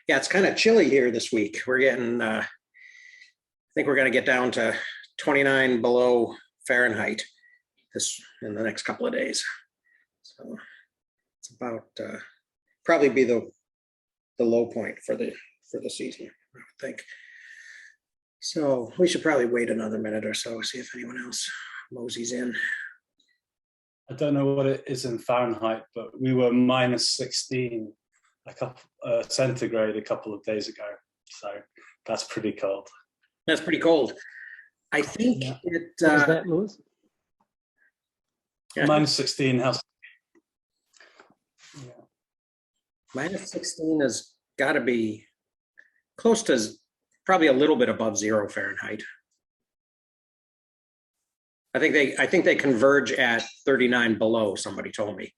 Yeah, it's kind of chilly here this week. We're getting, I think we're going to get down to 29 below Fahrenheit in the next couple of days. So it's about probably be the low point for the season, I would think. So we should probably wait another minute or so, see if anyone else moseys in. I don't know what it is in Fahrenheit, but we were -16 centigrade a couple of days ago. So that's pretty cold. That's pretty cold. I think yeah. it. What is that, Lewis? Yeah. -16 has. Yeah. -16 has got to be close to probably a little bit above 0 Fahrenheit. I think they converge at 39 below, somebody told me.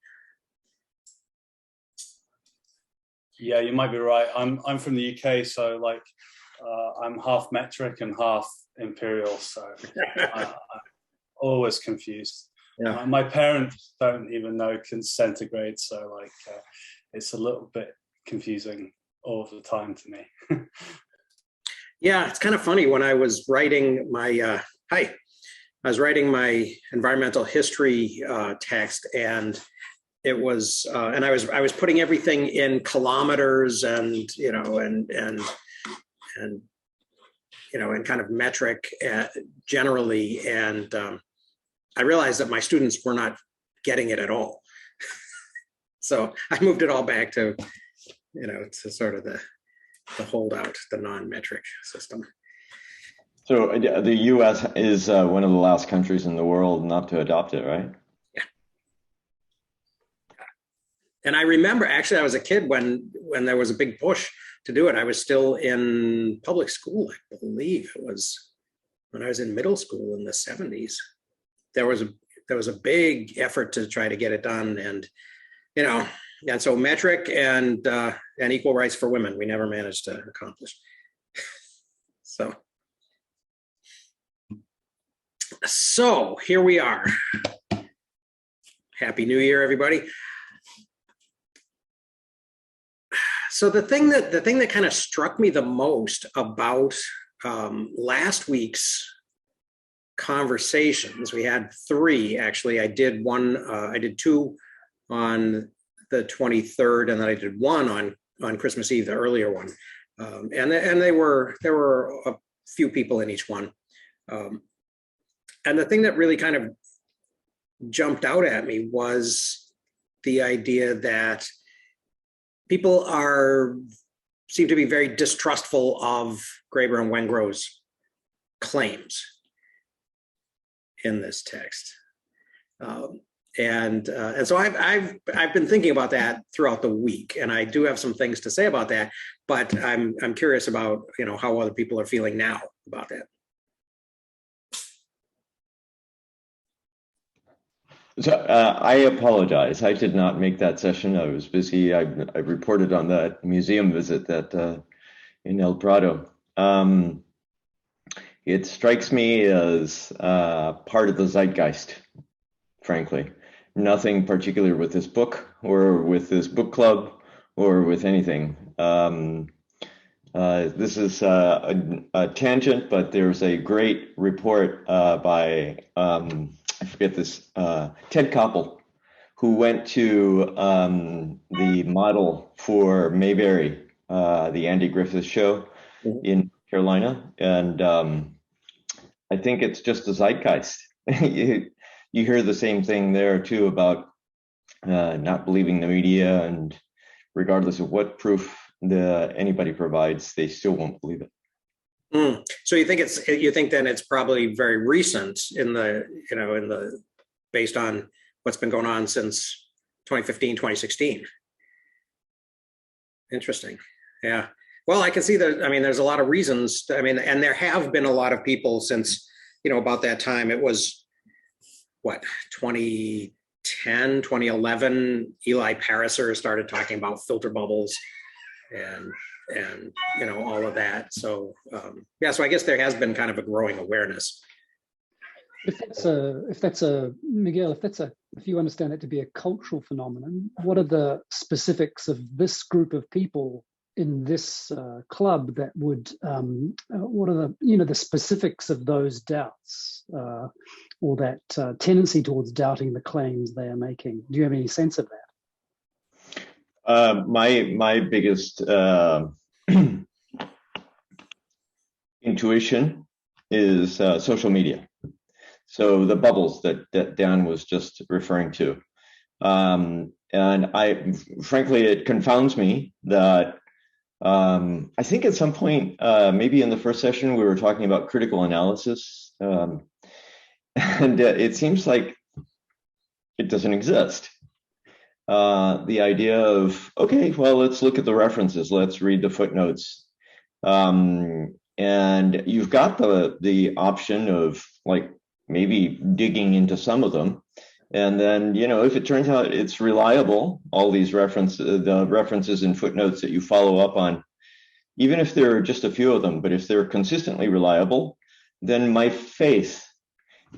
Yeah, you might be right. I'm from the UK, so like I'm half metric and half imperial, so I'm always confused. Yeah. My parents don't even know centigrade, so like it's a little bit confusing all the time to me. Yeah, it's kind of funny. When I was writing my I was writing my environmental history text, and it was and I was putting everything in kilometers and and kind of metric generally, and I realized that my students were not getting it at all. So I moved it all back to to sort of the holdout, the non-metric system. So the U.S. is one of the last countries in the world not to adopt it, right? Yeah. And I remember, actually, I was a kid when there was a big push to do it. I was still in public school, I believe it was when I was in middle school in the 70s. There was a big effort to try to get it done, and and so metric and equal rights for women, we never managed to accomplish. So here we are. Happy New Year, everybody. So the thing that kind of struck me the most about last week's conversations, we had 3 actually. I did 2 on the 23rd, and then I did 1 on Christmas Eve, the earlier one, and there were a few people in each one. And the thing that really kind of jumped out at me was the idea that people seem to be very distrustful of Graeber and Wengrow's claims in this text, and so I've been thinking about that throughout the week, and I do have some things to say about that. But I'm curious about how other people are feeling now about that. So I apologize. I did not make that session. I was busy. I reported on that museum visit in El Prado. It strikes me as part of the zeitgeist, frankly. Nothing particular with this book or with this book club or with anything. This is a tangent, but there's a great report by I forget this, Ted Koppel, who went to the model for Mayberry, the Andy Griffith show in Carolina. And I think it's just a zeitgeist. You hear the same thing there too about not believing the media, and regardless of what proof anybody provides, they still won't believe it. So you think then it's probably very recent based on what's been going on since 2015, 2016. Interesting. Yeah. Well, I can see that. I mean, there's a lot of reasons. And there have been a lot of people since, about that time. It was 2010, 2011, Eli Pariser started talking about filter bubbles and all of that. So so I guess there has been kind of a growing awareness. If you understand it to be a cultural phenomenon, what are the specifics of this group of people in this club that would, what are the specifics of those doubts or that tendency towards doubting the claims they are making? Do you have any sense of that? My biggest intuition is social media. So the bubbles that Dan was just referring to. And frankly, it confounds me that I think at some point, maybe in the first session, we were talking about critical analysis. And it seems like it doesn't exist. The idea of, okay, well, let's look at the references. Let's read the footnotes. And you've got the option of like maybe digging into some of them. And then, if it turns out it's reliable, all these the references and footnotes that you follow up on, even if there are just a few of them, but if they're consistently reliable, then my faith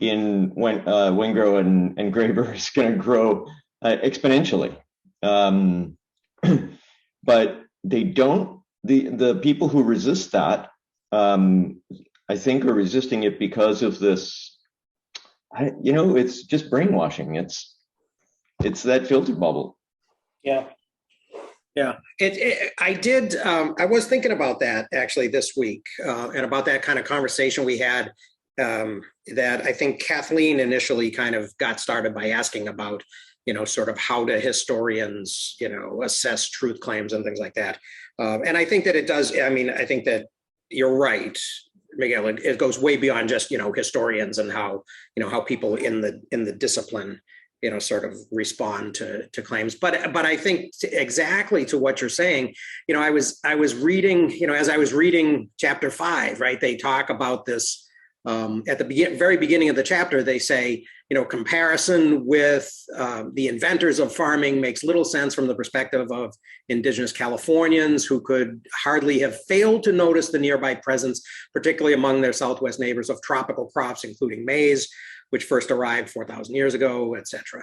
in Wengrow and Graeber is going to grow exponentially. But they don't, the people who resist that, I think are resisting it because of this, it's just brainwashing. It's that filter bubble. Yeah. I was thinking about that actually this week, and about that kind of conversation we had, that I think Kathleen initially kind of got started by asking about, sort of how do historians, assess truth claims and things like that. And I think that it does. I mean, I think that you're right, Miguel. It goes way beyond just, historians and how people in the discipline, sort of respond to claims. But I think exactly to what you're saying, I was reading, as I was reading chapter 5, right, they talk about this at the very beginning of the chapter. They say, comparison with the inventors of farming makes little sense from the perspective of indigenous Californians who could hardly have failed to notice the nearby presence, particularly among their Southwest neighbors, of tropical crops, including maize, which first arrived 4,000 years ago, et cetera.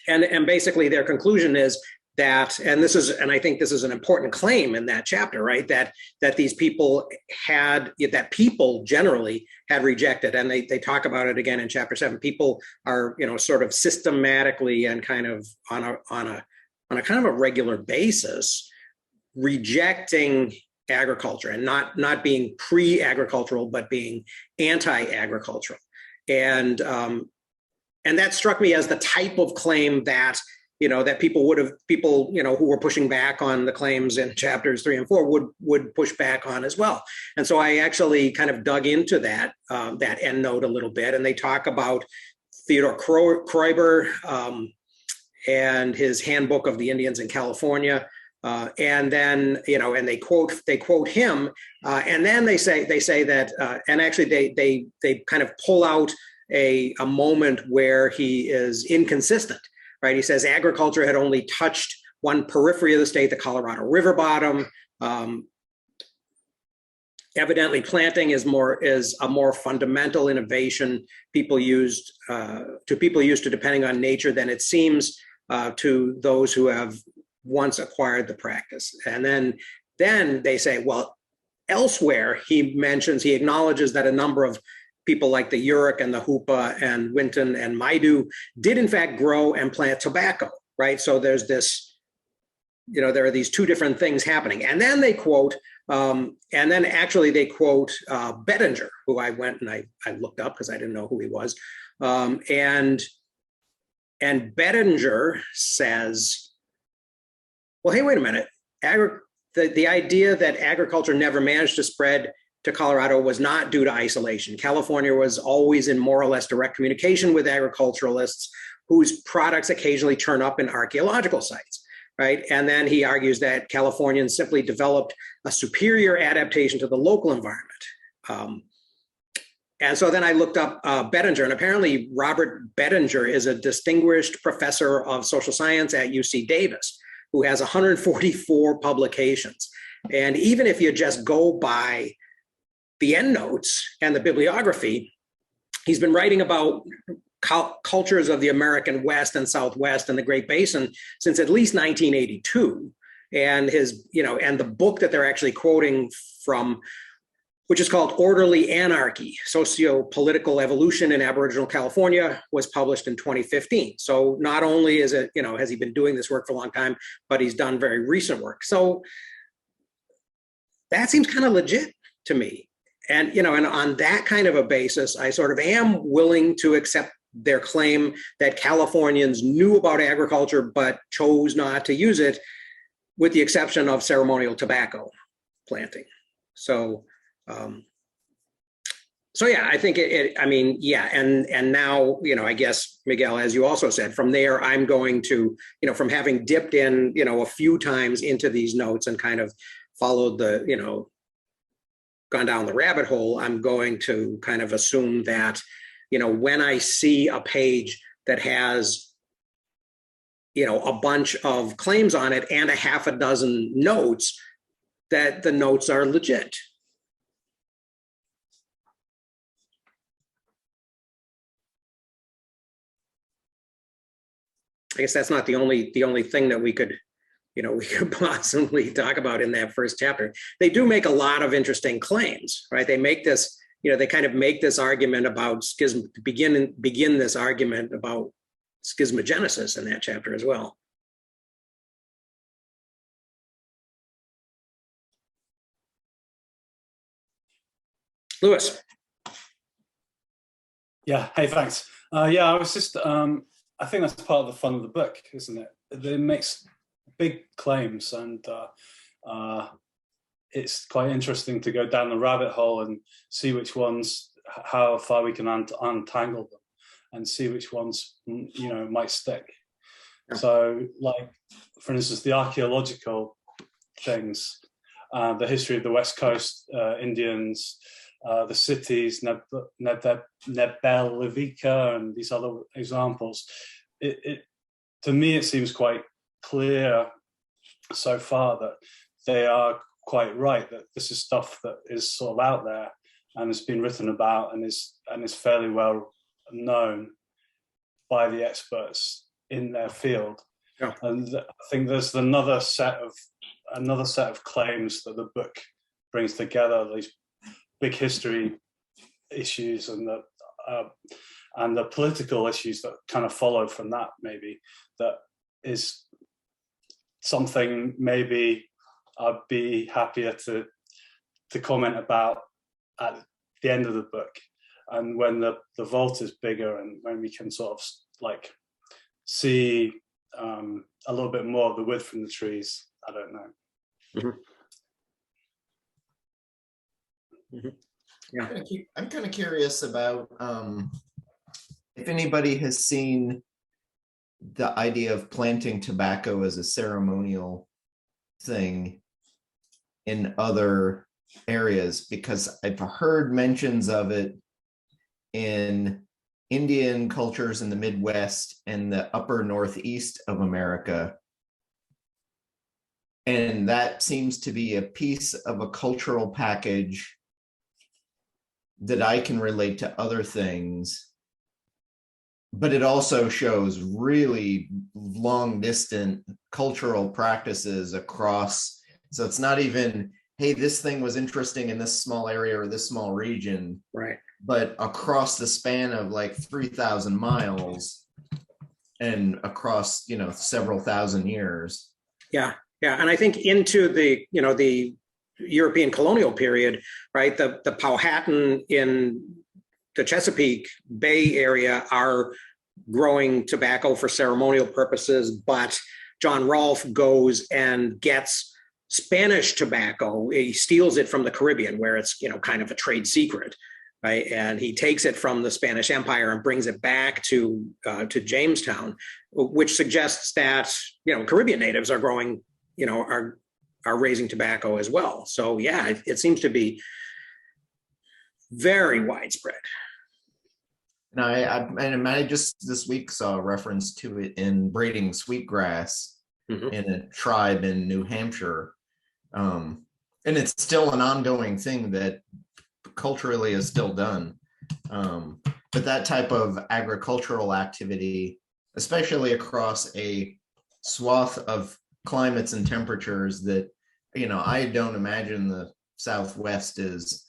And basically their conclusion is that, and I think this is an important claim in that chapter, right? That these people that people generally had rejected, and they talk about it again in chapter 7. People are, sort of systematically and kind of on a kind of a regular basis rejecting agriculture, and not being pre-agricultural, but being anti-agricultural. And that struck me as the type of claim that, that people who were pushing back on the claims in chapters 3 and 4 would push back on as well. And so I actually kind of dug into that endnote a little bit, and they talk about Theodore Graeber and his Handbook of the Indians in California. And then, and they quote him, and then they say that, and actually they kind of pull out a moment where he is inconsistent, right? He says agriculture had only touched one periphery of the state, the Colorado River bottom. Evidently, planting is a more fundamental innovation people used to depending on nature than it seems to those who have once acquired the practice. And then they say, well, elsewhere he acknowledges that a number of people like the Yurok and the Hoopa and Winton and Maidu did in fact grow and plant tobacco, right? So there's this, there are these two different things happening. And then they quote, Bettinger, who I went and I looked up because I didn't know who he was. And Bettinger says, well, hey, wait a minute. The idea that agriculture never managed to spread to Colorado was not due to isolation. California was always in more or less direct communication with agriculturalists whose products occasionally turn up in archaeological sites, right? And then he argues that Californians simply developed a superior adaptation to the local environment. And so then I looked up Bettinger, and apparently Robert Bettinger is a distinguished professor of social science at UC Davis, who has 144 publications. And even if you just go by the endnotes and the bibliography, he's been writing about cultures of the American West and Southwest and the Great Basin since at least 1982. and and the book that they're actually quoting from, which is called Orderly Anarchy, Socio-Political Evolution in Aboriginal California, was published in 2015. So not only is it, has he been doing this work for a long time, but he's done very recent work. So that seems kind of legit to me. And, and on that kind of a basis, I sort of am willing to accept their claim that Californians knew about agriculture, but chose not to use it, with the exception of ceremonial tobacco planting. So yeah, I think and now, I guess, Miguel, as you also said, from there, I'm going to, from having dipped in, a few times into these notes and kind of followed the, gone down the rabbit hole, I'm going to kind of assume that, when I see a page that has, a bunch of claims on it and a half a dozen notes, that the notes are legit. I guess that's not the only thing that we could possibly talk about in that first chapter. They do make a lot of interesting claims, right? They make this, they kind of make this argument about begin this argument about schismogenesis in that chapter as well. Lewis. Yeah, hey, thanks. I was just, I think that's part of the fun of the book, isn't it? It makes big claims, and it's quite interesting to go down the rabbit hole and see which ones, how far we can untangle them, and see which ones, might stick. Yeah. So, like, for instance, the archaeological things, the history of the West Coast Indians, the cities, Nebelivika, and these other examples. To me, it seems quite clear so far that they are quite right, that this is stuff that is sort of out there and has been written about and is fairly well known by the experts in their field. Yeah. And I think there's another set of claims that the book brings together, these big history issues and the political issues that kind of follow from that, maybe, that is something maybe I'd be happier to comment about at the end of the book, and when the vault is bigger and when we can sort of like see a little bit more of the wood from the trees. I don't know. Mm-hmm. Mm-hmm. Yeah. I'm kind of curious about if anybody has seen the idea of planting tobacco as a ceremonial thing in other areas, because I've heard mentions of it in Indian cultures in the Midwest and the upper Northeast of America. And that seems to be a piece of a cultural package that I can relate to other things, but it also shows really long distant cultural practices across. So it's not even, hey, this thing was interesting in this small area or this small region, right? But across the span of like 3,000 miles and across, several thousand years. Yeah. Yeah. And I think into the, the European colonial period, right? The Powhatan in the Chesapeake Bay area are growing tobacco for ceremonial purposes, but John Rolfe goes and gets Spanish tobacco. He steals it from the Caribbean, where it's, kind of a trade secret, right? And he takes it from the Spanish Empire and brings it back to Jamestown, which suggests that, Caribbean natives are growing, are raising tobacco as well. So yeah, it seems to be very widespread. And I just this week saw a reference to it in braiding sweetgrass in a tribe in New Hampshire. And it's still an ongoing thing that culturally is still done. But that type of agricultural activity, especially across a swath of climates and temperatures that, I don't imagine the Southwest is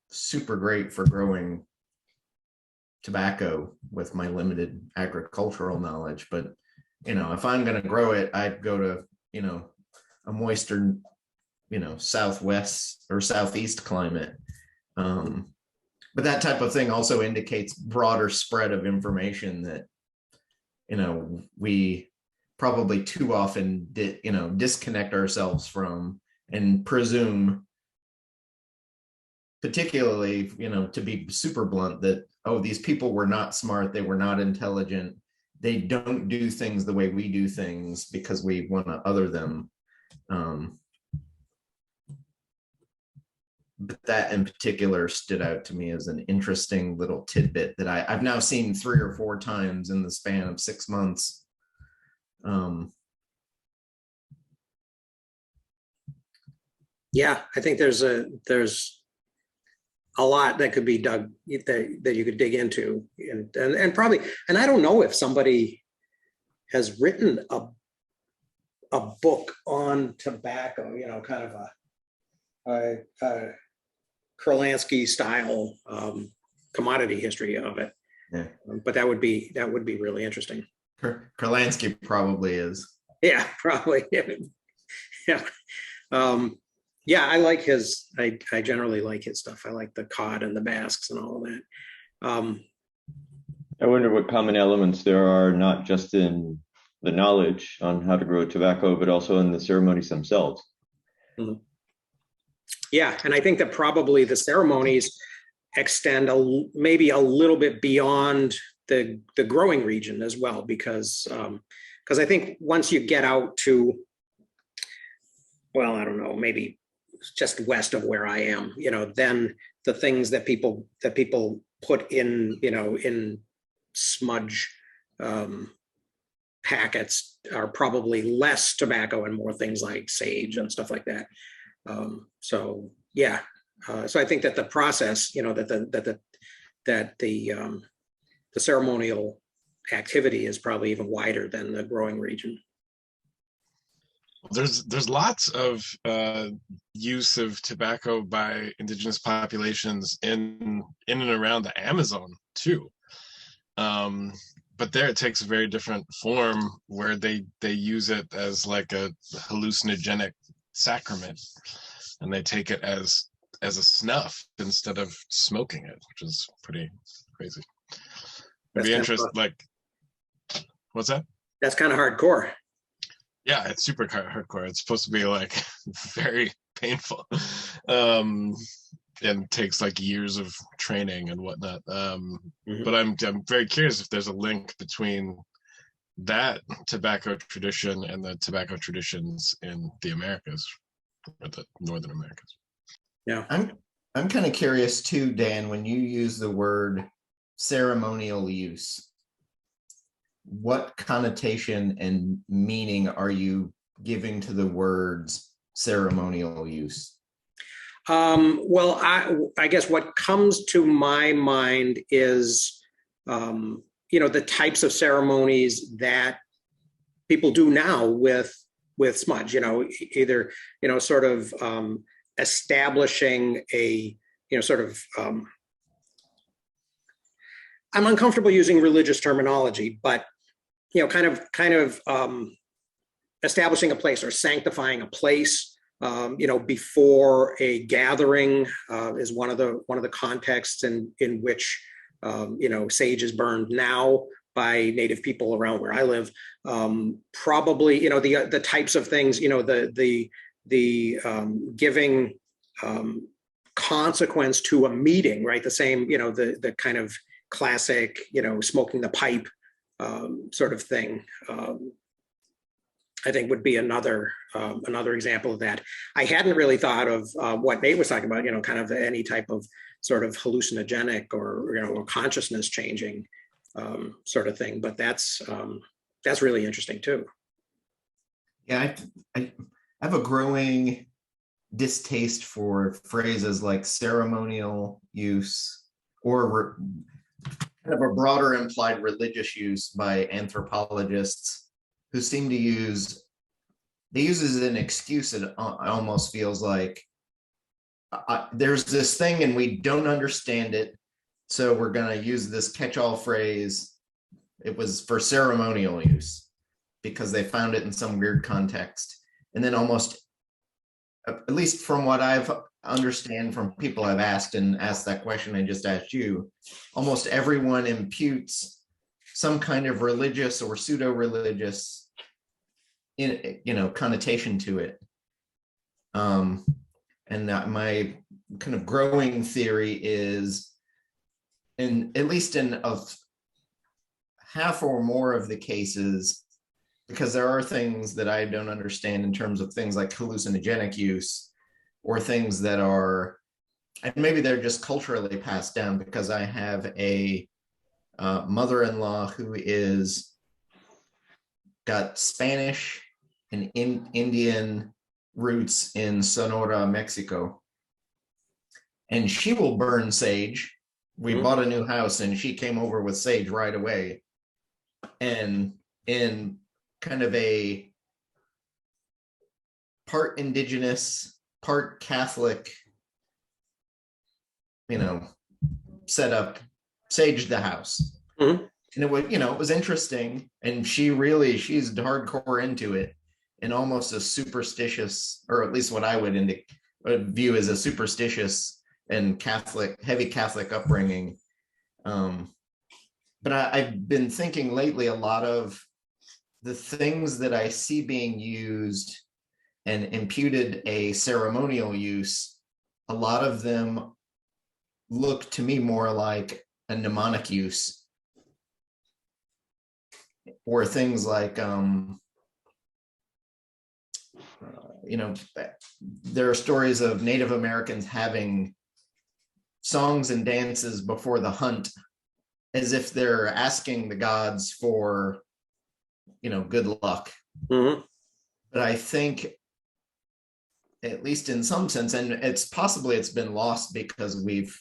super great for growing tobacco with my limited agricultural knowledge. But, if I'm going to grow it, I'd go to, a moister, Southwest or Southeast climate. But that type of thing also indicates broader spread of information that, we probably too often disconnect ourselves from and presume, particularly, to be super blunt, that, oh, these people were not smart, they were not intelligent, they don't do things the way we do things because we want to other them. But that in particular stood out to me as an interesting little tidbit that I've now seen 3 or 4 times in the span of 6 months. Yeah, I think there's a lot that could be dug, that you could dig into, and probably, and I don't know if somebody has written a book on tobacco, kind of a Kurlansky style commodity history of it. Yeah. But that would be really interesting. Kurlansky probably is. Yeah, probably. Yeah. Yeah, I like his. I generally like his stuff. I like the cod and the Basques and all of that. I wonder what common elements there are, not just in the knowledge on how to grow tobacco, but also in the ceremonies themselves. Mm-hmm. Yeah, and I think that probably the ceremonies extend maybe a little bit beyond the growing region as well, because I think once you get out to, well, I don't know, maybe just west of where I am, then the things that people put in, in smudge packets are probably less tobacco and more things like sage and stuff like that. So yeah, so I think that the process, that the ceremonial activity is probably even wider than the growing region. There's lots of use of tobacco by indigenous populations in and around the Amazon too. But there it takes a very different form where they use it as like a hallucinogenic sacrament, and they take it as a snuff instead of smoking it, which is pretty crazy. It'd be interesting. Like, what's that? That's kind of hardcore. Yeah, it's super hardcore. It's supposed to be like very painful, and takes like years of training and whatnot. But I'm very curious if there's a link between that tobacco tradition and the tobacco traditions in the Americas, or the Northern Americas. Yeah, I'm kind of curious too, Dan, when you use the word ceremonial use, what connotation and meaning are you giving to the words ceremonial use? Well, I guess what comes to my mind is, the types of ceremonies that people do now with smudge, either, sort of establishing a, sort of, I'm uncomfortable using religious terminology, but, kind of establishing a place or sanctifying a place, before a gathering is one of the contexts in which, sage is burned now by Native people around where I live. Probably, the types of things, the giving consequence to a meeting, right? The same, the kind of classic, smoking the pipe sort of thing. I think would be another example of that. I hadn't really thought of what Nate was talking about, kind of any type of sort of hallucinogenic or consciousness changing sort of thing. But that's really interesting too. Yeah, I have a growing distaste for phrases like ceremonial use or kind of a broader implied religious use by anthropologists who seem to use they use as an excuse. It almost feels like there's this thing and we don't understand it, so we're going to use this catch-all phrase. It was for ceremonial use because they found it in some weird context. And then almost, at least from what I've understand from people I've asked and asked that question I just asked you, almost everyone imputes some kind of religious or pseudo-religious connotation to it. And my kind of growing theory is, at least in of half or more of the cases, because there are things that I don't understand in terms of things like hallucinogenic use, or things that are, and maybe they're just culturally passed down, because I have a mother-in-law who is got Spanish and Indian roots in Sonora, Mexico. And she will burn sage. We bought a new house and she came over with sage right away. And in kind of a part indigenous, part Catholic, setup, saged the house. And it was interesting. And she's hardcore into it, and almost a superstitious, or at least what I would view as a superstitious and heavy Catholic upbringing. But I've been thinking lately, a lot of the things that I see being used and imputed a ceremonial use, a lot of them look to me more like a mnemonic use, or things like, there are stories of Native Americans having songs and dances before the hunt, as if they're asking the gods for, good luck. But I think, at least in some sense, and it's been lost because we've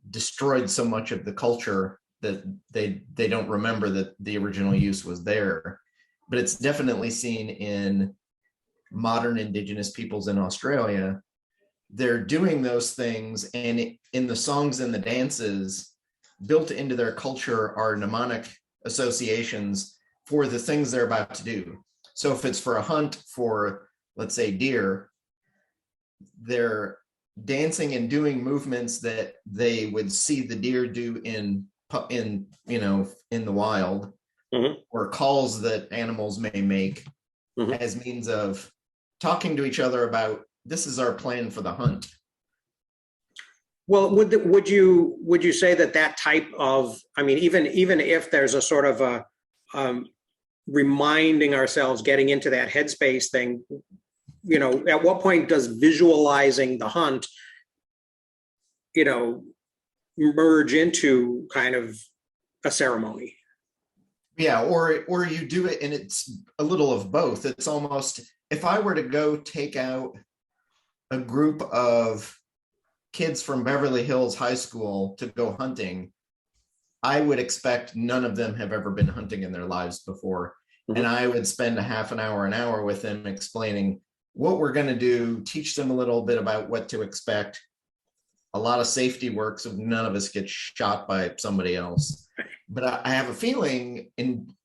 destroyed so much of the culture that they don't remember that the original use was there. But it's definitely seen in modern indigenous peoples in Australia. They're doing those things, and in the songs and the dances built into their culture are mnemonic associations for the things they're about to do. So if it's for a hunt for, let's say, deer, they're dancing and doing movements that they would see the deer do in the wild, or calls that animals may make as means of talking to each other about, this is our plan for the hunt. Well, would you say that type of, even if there's a sort of a reminding ourselves, getting into that headspace thing, at what point does visualizing the hunt, merge into kind of a ceremony? Yeah, or you do it and it's a little of both. It's almost, if I were to go take out a group of kids from Beverly Hills High School to go hunting, I would expect none of them have ever been hunting in their lives before. And I would spend a half an hour with them explaining what we're going to do, teach them a little bit about what to expect, a lot of safety work so none of us get shot by somebody else. But I have a feeling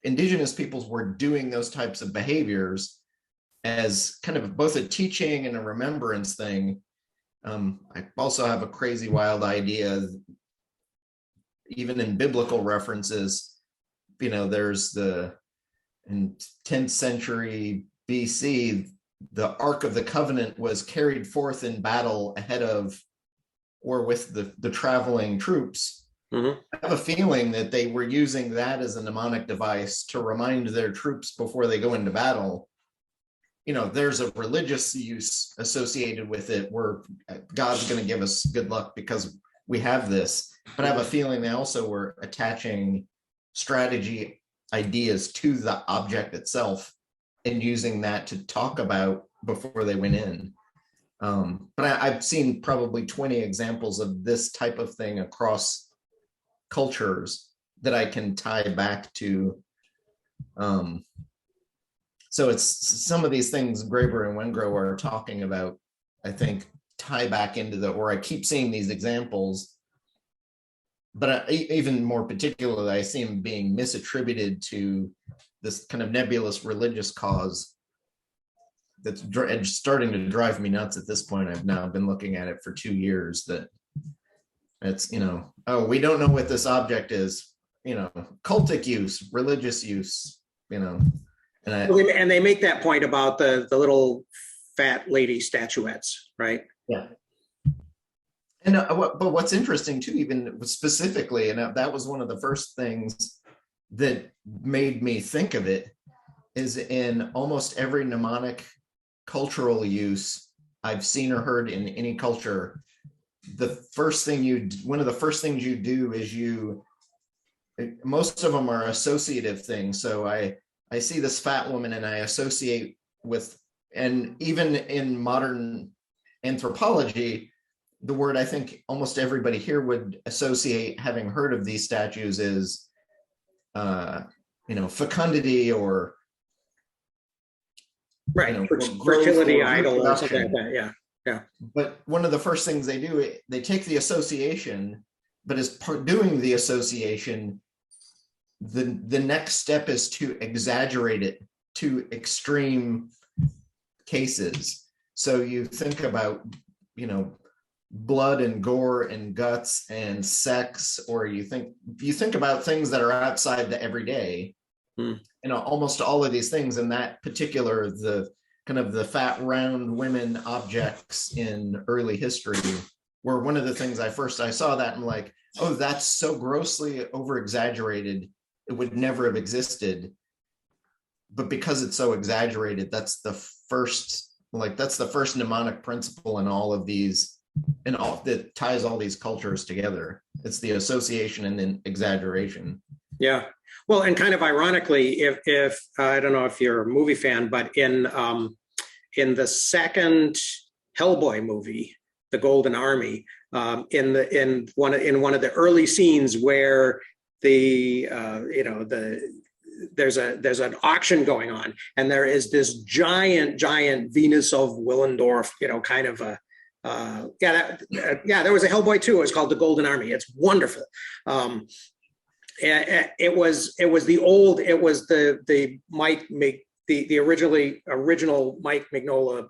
indigenous peoples were doing those types of behaviors as kind of both a teaching and a remembrance thing. I also have a crazy wild idea, even in biblical references, there's in 10th century BC, the Ark of the Covenant was carried forth in battle ahead of, or with the traveling troops. I have a feeling that they were using that as a mnemonic device to remind their troops before they go into battle, there's a religious use associated with it, where God's going to give us good luck because we have this. But I have a feeling they also were attaching strategy ideas to the object itself and using that to talk about before they went in. But I've seen probably 20 examples of this type of thing across cultures that I can tie back to So it's some of these things Graeber and Wengrow are talking about, I think, tie back into or I keep seeing these examples, but even more particularly, I see them being misattributed to this kind of nebulous religious cause that's starting to drive me nuts at this point. I've now been looking at it for 2 years, that it's, oh, we don't know what this object is, cultic use, religious use, and they make that point about the little fat lady statuettes, right? Yeah. And but what's interesting too, even specifically, and that was one of the first things that made me think of it, is in almost every mnemonic cultural use I've seen or heard in any culture, one of the first things you do is most of them are associative things. So I see this fat woman and I associate with, and even in modern anthropology, the word I think almost everybody here would associate, having heard of these statues, is fecundity, or right, fertility idol or something like that. Yeah. But one of the first things they do, they take the association, but as doing the association, the next step is to exaggerate it to extreme cases. So you think about blood and gore and guts and sex, or you think about things that are outside the everyday. Almost all of these things, in that particular, the kind of the fat round women objects in early history were one of the things I saw that, and like, oh, that's so grossly over exaggerated, it would never have existed. But because it's so exaggerated, that's the first mnemonic principle in all of these, and all that ties all these cultures together. It's the association and then exaggeration. Yeah. Well, and kind of ironically, if I don't know if you're a movie fan, but in the second Hellboy movie, The Golden Army, in one of the early scenes where there's an auction going on, and there is this giant Venus of Willendorf, kind of a there was a Hellboy too. It was called The Golden Army. It's wonderful. It was the Mike the original Mike Mignola.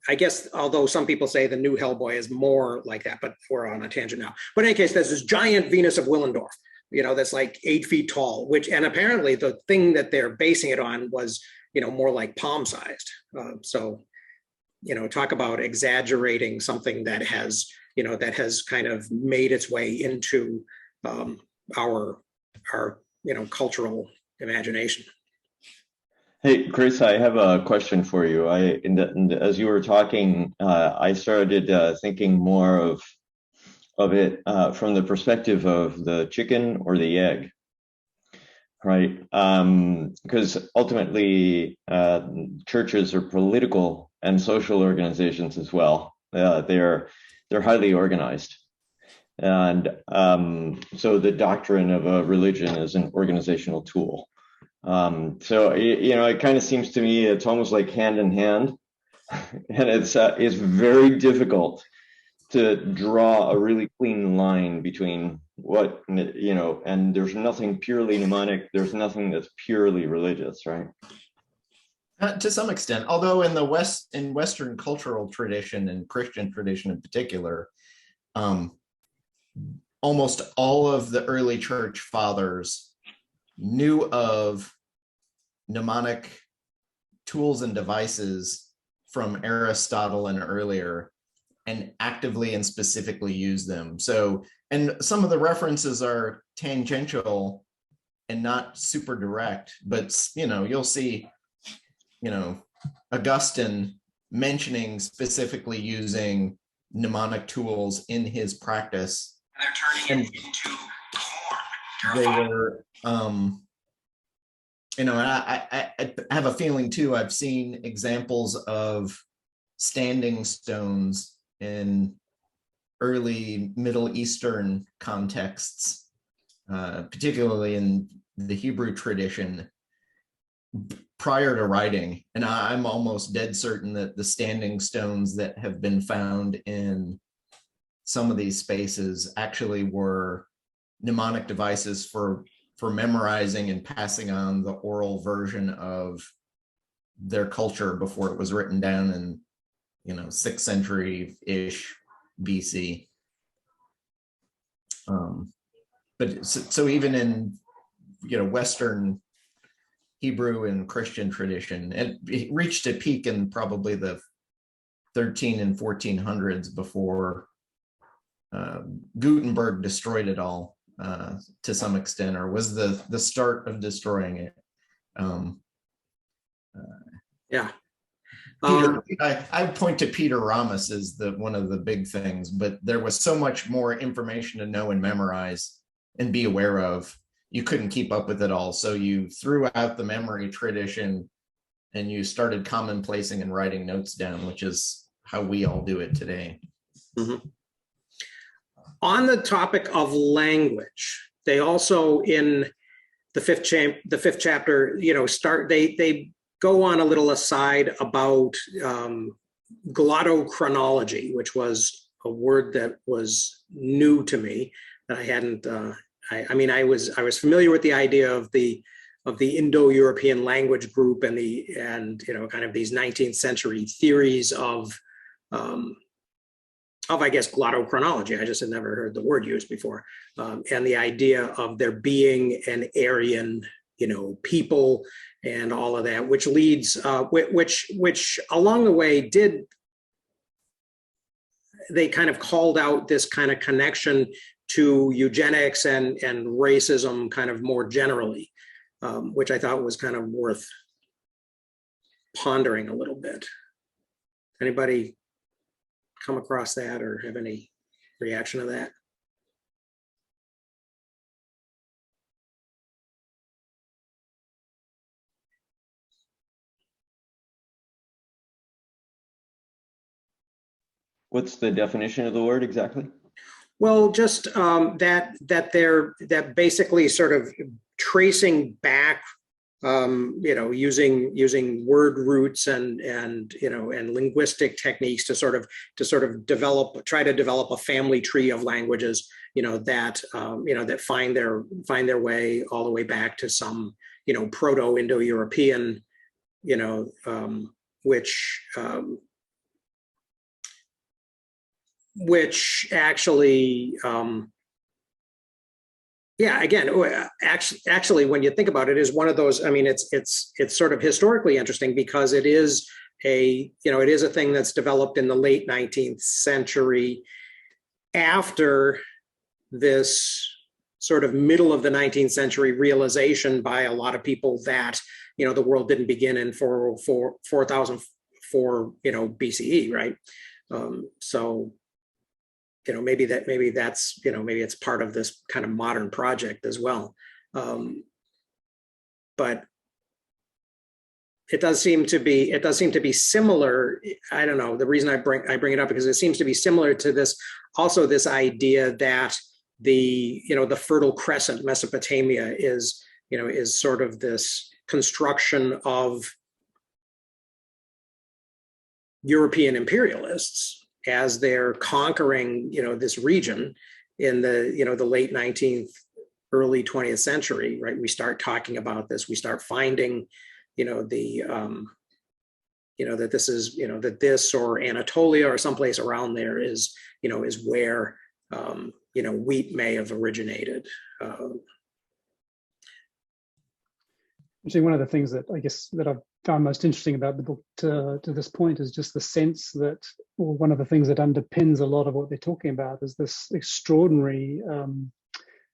I guess, although some people say the new Hellboy is more like that, but we're on a tangent now. But in any case, there's this giant Venus of Willendorf, that's like 8 feet tall, and apparently the thing that they're basing it on was, more like palm sized. So, talk about exaggerating something that has kind of made its way into our cultural imagination. Hey, Chris, I have a question for you. As you were talking, I started thinking more of it from the perspective of the chicken or the egg, right? Because ultimately, churches are political and social organizations as well. They're highly organized. And so the doctrine of a religion is an organizational tool. So it kind of seems to me it's almost like hand in hand, and it's very difficult to draw a really clean line between what and there's nothing purely mnemonic, there's nothing that's purely religious, right? To some extent, although in Western cultural tradition and Christian tradition in particular, almost all of the early church fathers knew of mnemonic tools and devices from Aristotle and earlier, and actively and specifically used them. So, and some of the references are tangential and not super direct, but you'll see, Augustine mentioning specifically using mnemonic tools in his practice. They're turning it into corn. They were, I have a feeling too, I've seen examples of standing stones in early Middle Eastern contexts, particularly in the Hebrew tradition, prior to writing, and I'm almost dead certain that the standing stones that have been found in some of these spaces actually were mnemonic devices for memorizing and passing on the oral version of their culture before it was written down in 6th century-ish BC. But so even in Western Hebrew and Christian tradition, it reached a peak in probably the 13 and 1400s before Gutenberg destroyed it all to some extent, or was the start of destroying it. Yeah. Peter, I point to Peter Ramus as one of the big things, but there was so much more information to know and memorize and be aware of. You couldn't keep up with it all. So you threw out the memory tradition and you started commonplacing and writing notes down, which is how we all do it today. Mm-hmm. On the topic of language, they also in the fifth chapter, they go on a little aside about glottochronology, which was a word that was new to me that I hadn't. I was familiar with the idea of the Indo-European language group and kind of these 19th century theories of I guess glottochronology. I just had never heard the word used before, and the idea of there being an Aryan, people and all of that, which leads, which along the way they kind of called out this kind of connection to eugenics and racism kind of more generally, which I thought was kind of worth pondering a little bit. Anybody come across that or have any reaction to that? What's the definition of the word exactly? Well, just that basically sort of tracing back, using word roots and linguistic techniques to sort of try to develop a family tree of languages, that find their way all the way back to some, Proto-Indo-European, which actually, actually, when you think about it, is one of those. I mean, it's sort of historically interesting because it is a thing that's developed in the late 19th century, after this sort of middle of the 19th century realization by a lot of people that the world didn't begin in 4004 BCE, right? So. Maybe that's maybe it's part of this kind of modern project as well, but it does seem to be similar. I don't know. The reason I bring it up because it seems to be similar to this idea that the Fertile Crescent, Mesopotamia, is sort of this construction of European imperialists as they're conquering, this region in the late 19th, early 20th century, right? We start talking about this. We start finding, that this is, that this or Anatolia or someplace around there is where, wheat may have originated. Actually, one of the things that I guess that I've found most interesting about the book to this point is just the sense that, or one of the things that underpins a lot of what they're talking about is this extraordinary,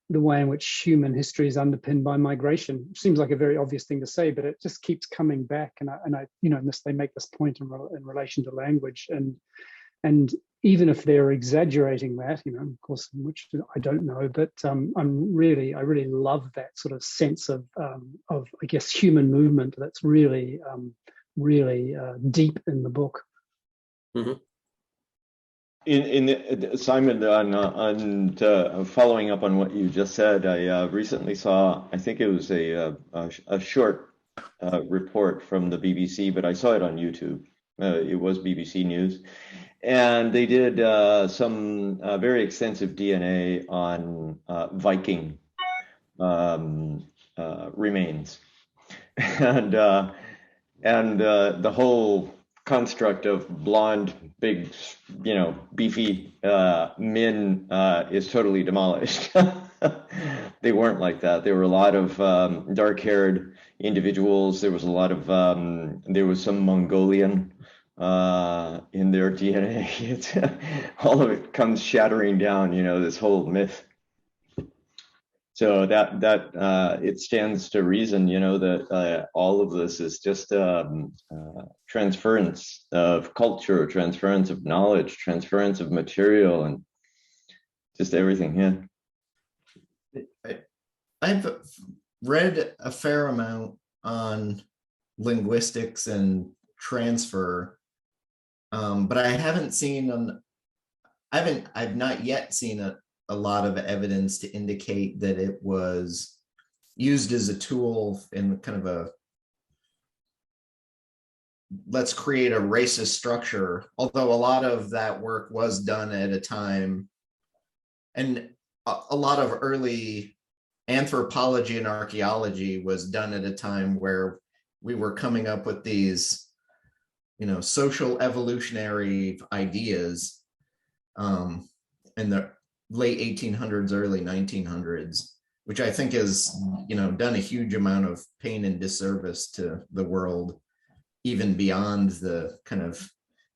the way in which human history is underpinned by migration. It seems like a very obvious thing to say, but it just keeps coming back. And they make this point in relation to language, and even if they're exaggerating that, of course, which I don't know, but I really love that sort of sense of I guess human movement that's really deep in the book. Mm-hmm. Simon, on following up on what you just said, I recently saw, I think it was a short report from the BBC, but I saw it on YouTube. It was BBC News. And they did some very extensive DNA on Viking remains. And the whole construct of blonde, big, beefy men is totally demolished. They weren't like that. There were a lot of dark-haired individuals. There was a lot of there was some Mongolian in their DNA. It's, all of it comes shattering down, this whole myth. So that it stands to reason, that all of this is just transference of culture, transference of knowledge, transference of material, and just everything. Yeah. I've read a fair amount on linguistics and transfer, but I haven't seen I've not yet seen a lot of evidence to indicate that it was used as a tool in kind of a let's create a racist structure, although a lot of that work was done at a time, and a lot of early anthropology and archaeology was done at a time where we were coming up with these, social evolutionary ideas in the late 1800s, early 1900s, which I think has, done a huge amount of pain and disservice to the world, even beyond the kind of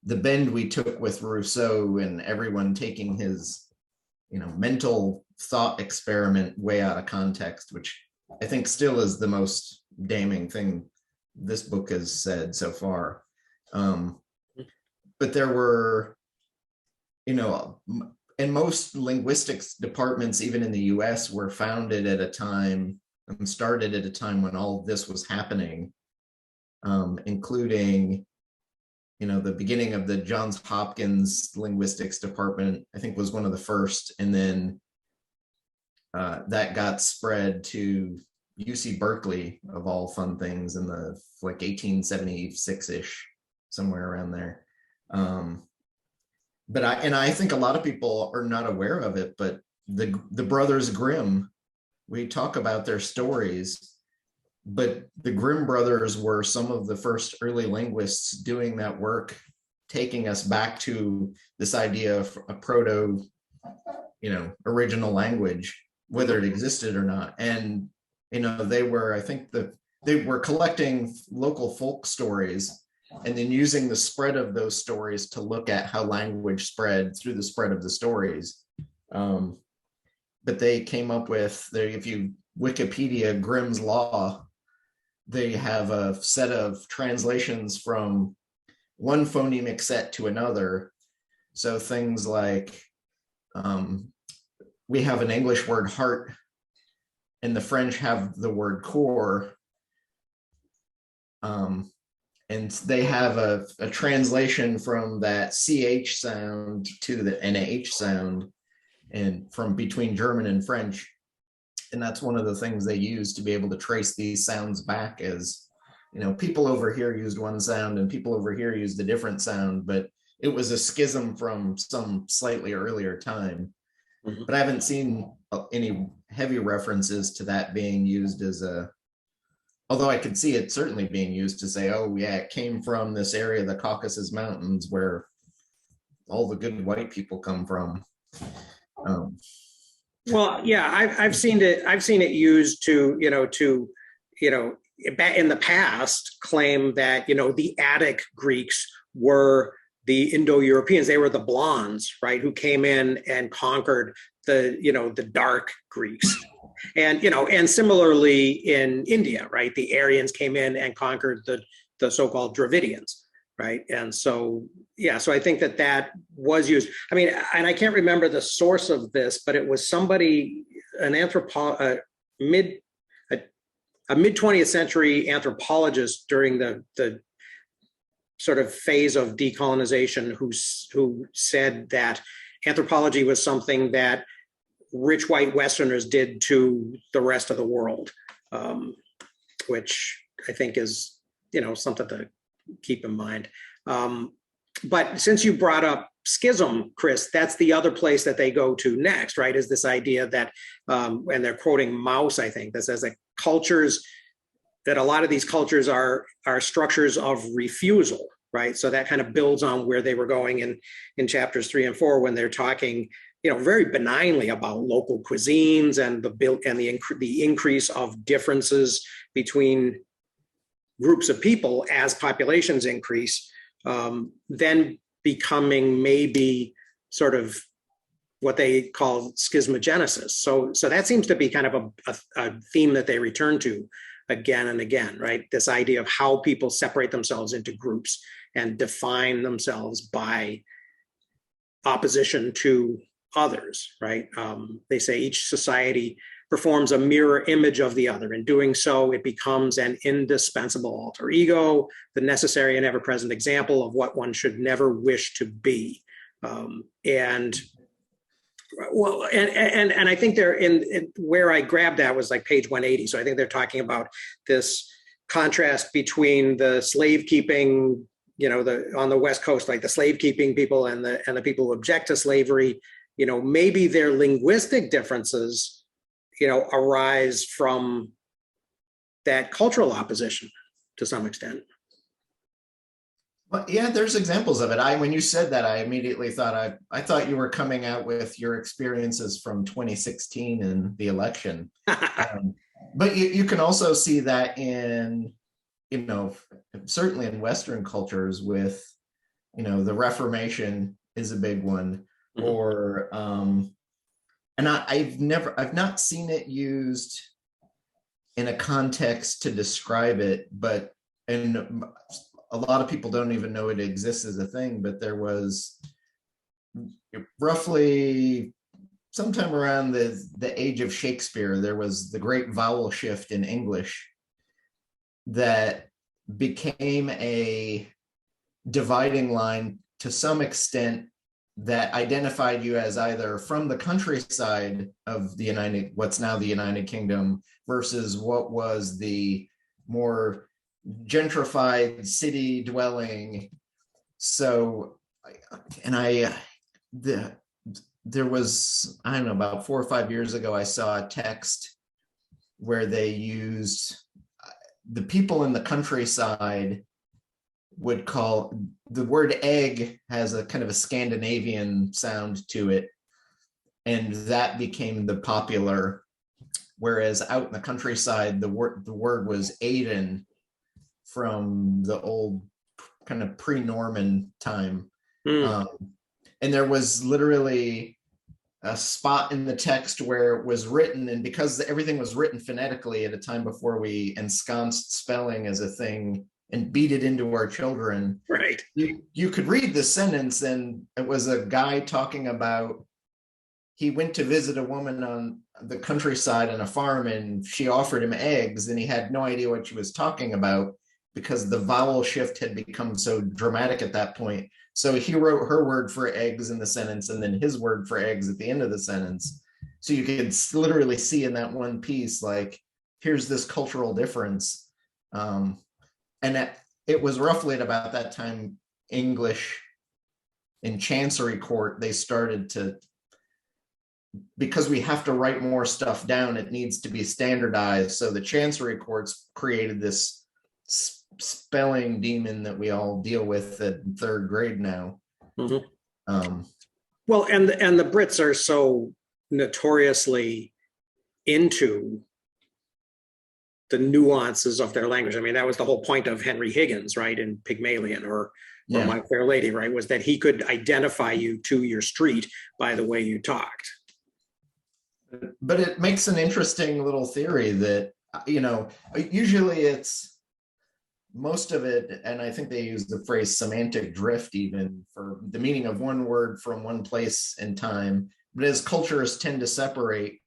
the bend we took with Rousseau and everyone taking his, mental thought experiment way out of context, which I think still is the most damning thing this book has said so far. But there were, and most linguistics departments, even in the US, were founded at a time and started at a time when all of this was happening, including, the beginning of the Johns Hopkins linguistics department, I think was one of the first. And then that got spread to UC Berkeley, of all fun things, in the 1876-ish, somewhere around there. But I think a lot of people are not aware of it, but the Brothers Grimm, we talk about their stories, but the Grimm brothers were some of the first early linguists doing that work, taking us back to this idea of a proto, original language, whether it existed or not. And, they were, I think they were collecting local folk stories and then using the spread of those stories to look at how language spread through the spread of the stories. But they came up with, if you Wikipedia Grimm's Law, they have a set of translations from one phonemic set to another. So things like, we have an English word heart, and the French have the word core. And they have a translation from that CH sound to the NH sound, and from between German and French. And that's one of the things they use to be able to trace these sounds back, as, people over here used one sound and people over here used a different sound, but it was a schism from some slightly earlier time. Mm-hmm. But I haven't seen any heavy references to that being used as although I could see it certainly being used to say, oh yeah, it came from this area of the Caucasus Mountains where all the good white people come from. Well, yeah, I've seen it used to, back in the past, claim that, the Attic Greeks were the Indo-Europeans. They were the blondes, right, who came in and conquered the dark Greeks. And, and similarly in India, right, the Aryans came in and conquered the so-called Dravidians, right? And so, yeah, so I think that was used. I mean, and I can't remember the source of this, but it was somebody, a mid 20th century anthropologist during the sort of phase of decolonization who said that anthropology was something that rich white Westerners did to the rest of the world, which I think is, something to keep in mind. But since you brought up schism, Chris, that's the other place that they go to next, right? Is this idea that, and they're quoting Mauss, I think, that says that that a lot of these cultures are structures of refusal, right? So that kind of builds on where they were going in chapters 3 and 4 when they're talking, very benignly about local cuisines and the increase of differences between groups of people as populations increase, then becoming maybe sort of what they call schismogenesis. So that seems to be kind of a theme that they return to again and again, right? This idea of how people separate themselves into groups and define themselves by opposition to others, right? They say each society performs a mirror image of the other. In doing so, it becomes an indispensable alter ego, the necessary and ever-present example of what one should never wish to be. And I think they're in where I grabbed that was like page 180. So I think they're talking about this contrast between the slave keeping, on the West Coast, like the slave keeping people and the people who object to slavery. Maybe their linguistic differences, arise from that cultural opposition to some extent. Well, yeah, there's examples of it. When you said that, I immediately thought I thought you were coming out with your experiences from 2016 and the election. But you can also see that in, certainly in Western cultures with, the Reformation is a big one, Mm-hmm. or and I've not seen it used in a context to describe it, and a lot of people don't even know it exists as a thing, but there was roughly sometime around the age of Shakespeare, there was the great vowel shift in English that became a dividing line to some extent that identified you as either from the countryside of what's now the United Kingdom versus what was the more gentrified city dwelling. So, there was, I don't know, about 4 or 5 years ago, I saw a text where they used the people in the countryside would call the word egg has a kind of a Scandinavian sound to it, and that became the popular, whereas out in the countryside the word was Aiden from the old kind of pre-Norman time. And there was literally a spot in the text where it was written, and because everything was written phonetically at a time before we ensconced spelling as a thing and beat it into our children, right? You could read the sentence, and it was a guy talking about he went to visit a woman on the countryside on a farm, and she offered him eggs, and he had no idea what she was talking about because the vowel shift had become so dramatic at that point. So he wrote her word for eggs in the sentence and then his word for eggs at the end of the sentence. So you could literally see in that one piece, like, here's this cultural difference. And it was roughly at about that time, English in Chancery Court, they started to, because we have to write more stuff down, it needs to be standardized. So the Chancery Courts created this spelling demon that we all deal with at third grade now. Mm-hmm. Well, and the Brits are so notoriously into the nuances of their language. I mean, that was the whole point of Henry Higgins, right, in Pygmalion, or My Fair Lady, right, was that he could identify you to your street by the way you talked. But it makes an interesting little theory that, usually it's most of it, and I think they use the phrase semantic drift even for the meaning of one word from one place in time. But as cultures tend to separate,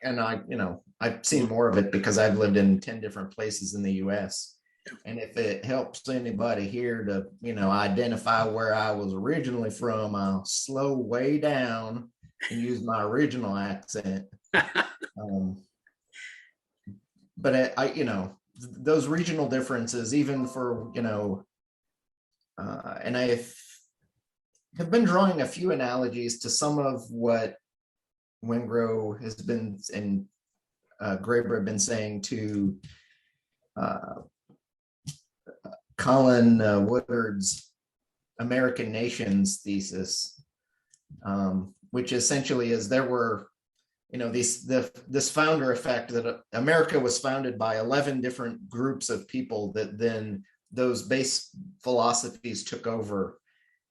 and I've seen more of it because I've lived in 10 different places in the US. And if it helps anybody here to, identify where I was originally from, I'll slow way down and use my original accent. But those regional differences, even for, and I have been drawing a few analogies to some of what Wengrow has been and Graeber have been saying to Colin Woodard's American Nations thesis, which essentially is there were, this founder effect that America was founded by 11 different groups of people that then those base philosophies took over.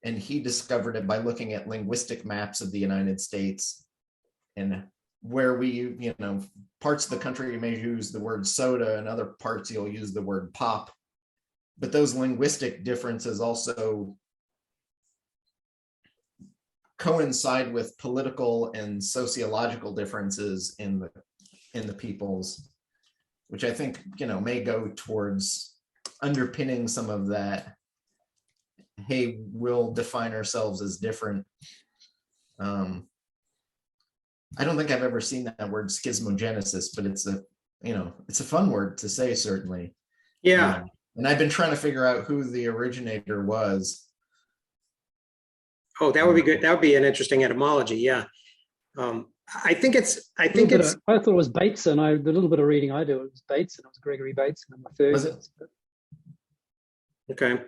And he discovered it by looking at linguistic maps of the United States and where we, parts of the country you may use the word soda and other parts you'll use the word pop. But those linguistic differences also coincide with political and sociological differences in the peoples, which I think, may go towards underpinning some of that. Hey, we'll define ourselves as different. I don't think I've ever seen that word schismogenesis, but it's a fun word to say, certainly. Yeah. And I've been trying to figure out who the originator was. Oh, that would be good. That would be an interesting etymology. Yeah. I think it's. I thought it was Bateson. The little bit of reading I do, it was Bateson. It was Gregory Bateson in the 30s. Was it? Okay.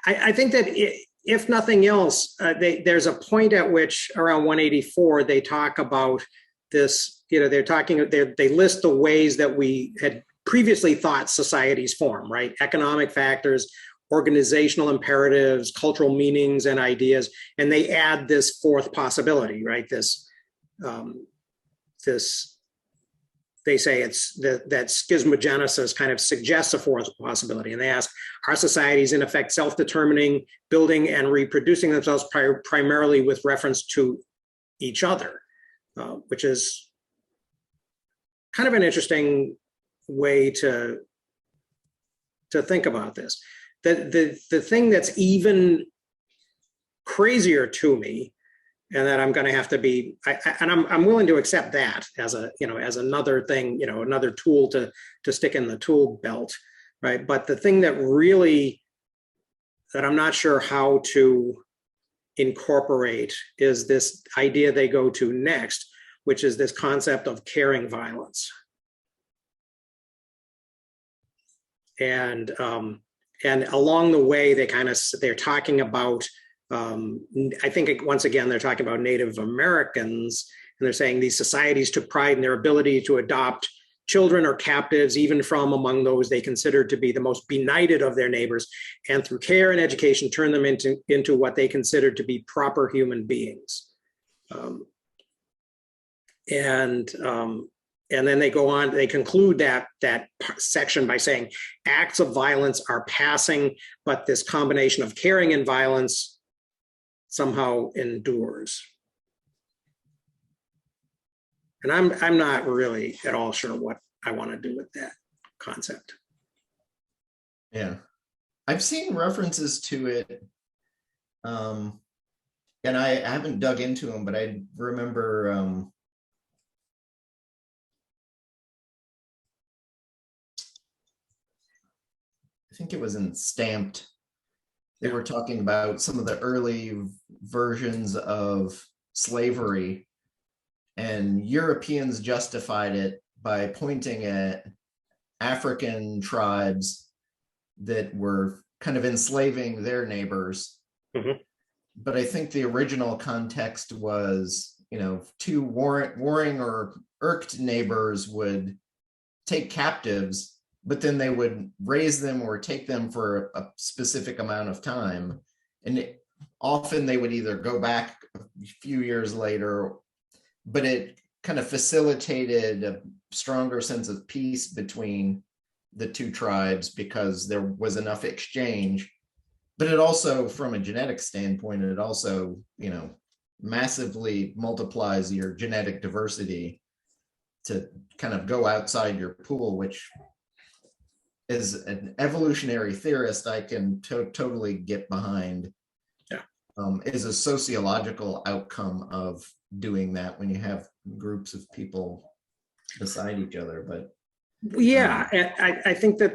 I think that if nothing else, there's a point at which around 184 they talk about this. They list the ways that we had previously thought societies form, right? Economic factors, organizational imperatives, cultural meanings and ideas, and they add this fourth possibility, right? They say that schismogenesis kind of suggests a fourth possibility. And they ask, are societies in effect self-determining, building and reproducing themselves primarily with reference to each other, which is kind of an interesting way to think about this. The thing that's even crazier to me, and that I'm going to have to be, I'm willing to accept that as as another thing, another tool to stick in the tool belt, right? But the thing that I'm not sure how to incorporate is this idea they go to next, which is this concept of caring violence. And along the way, they're talking about, I think once again, they're talking about Native Americans, and they're saying these societies took pride in their ability to adopt children or captives, even from among those they considered to be the most benighted of their neighbors, and through care and education, turn them into what they considered to be proper human beings. And then they go on, they conclude that section by saying acts of violence are passing, but this combination of caring and violence somehow endures. And I'm not really at all sure what I want to do with that concept. Yeah, I've seen references to it, and I haven't dug into them, but I remember I think it was in Stamped. They were talking about some of the early versions of slavery, and Europeans justified it by pointing at African tribes that were kind of enslaving their neighbors. Mm-hmm. But I think the original context was, two warring or irked neighbors would take captives, but then they would raise them or take them for a specific amount of time. And often they would either go back a few years later, but it kind of facilitated a stronger sense of peace between the two tribes because there was enough exchange. But it also, from a genetic standpoint, it also, massively multiplies your genetic diversity to kind of go outside your pool, which as an evolutionary theorist, I can totally get behind. Yeah. Is a sociological outcome of doing that when you have groups of people beside each other. But Yeah, and I think that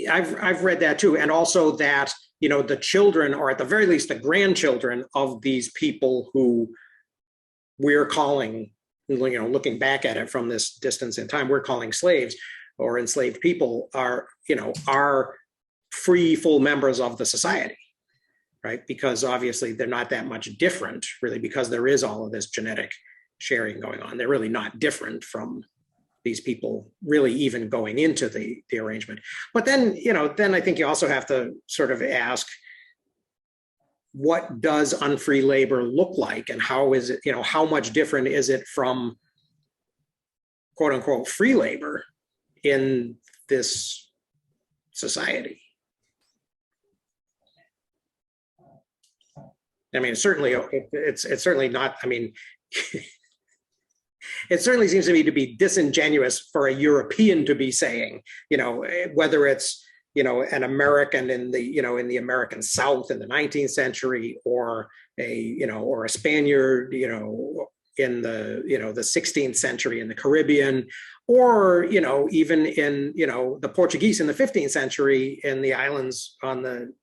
I've read that too, and also that the children, or at the very least the grandchildren of these people who we're calling, looking back at it from this distance in time, we're calling slaves or enslaved people, are free, full members of the society, right? Because obviously they're not that much different, really, because there is all of this genetic sharing going on. They're really not different from these people really even going into the arrangement. But then, then I think you also have to sort of ask, what does unfree labor look like, and how is it, how much different is it from quote unquote free labor in this society? I mean, certainly it's certainly not, I mean, it certainly seems to me to be disingenuous for a European to be saying, whether it's, an American in the American South in the 19th century, or a Spaniard, in the, the 16th century in the Caribbean, or, even in, the Portuguese in the 15th century in the islands on the,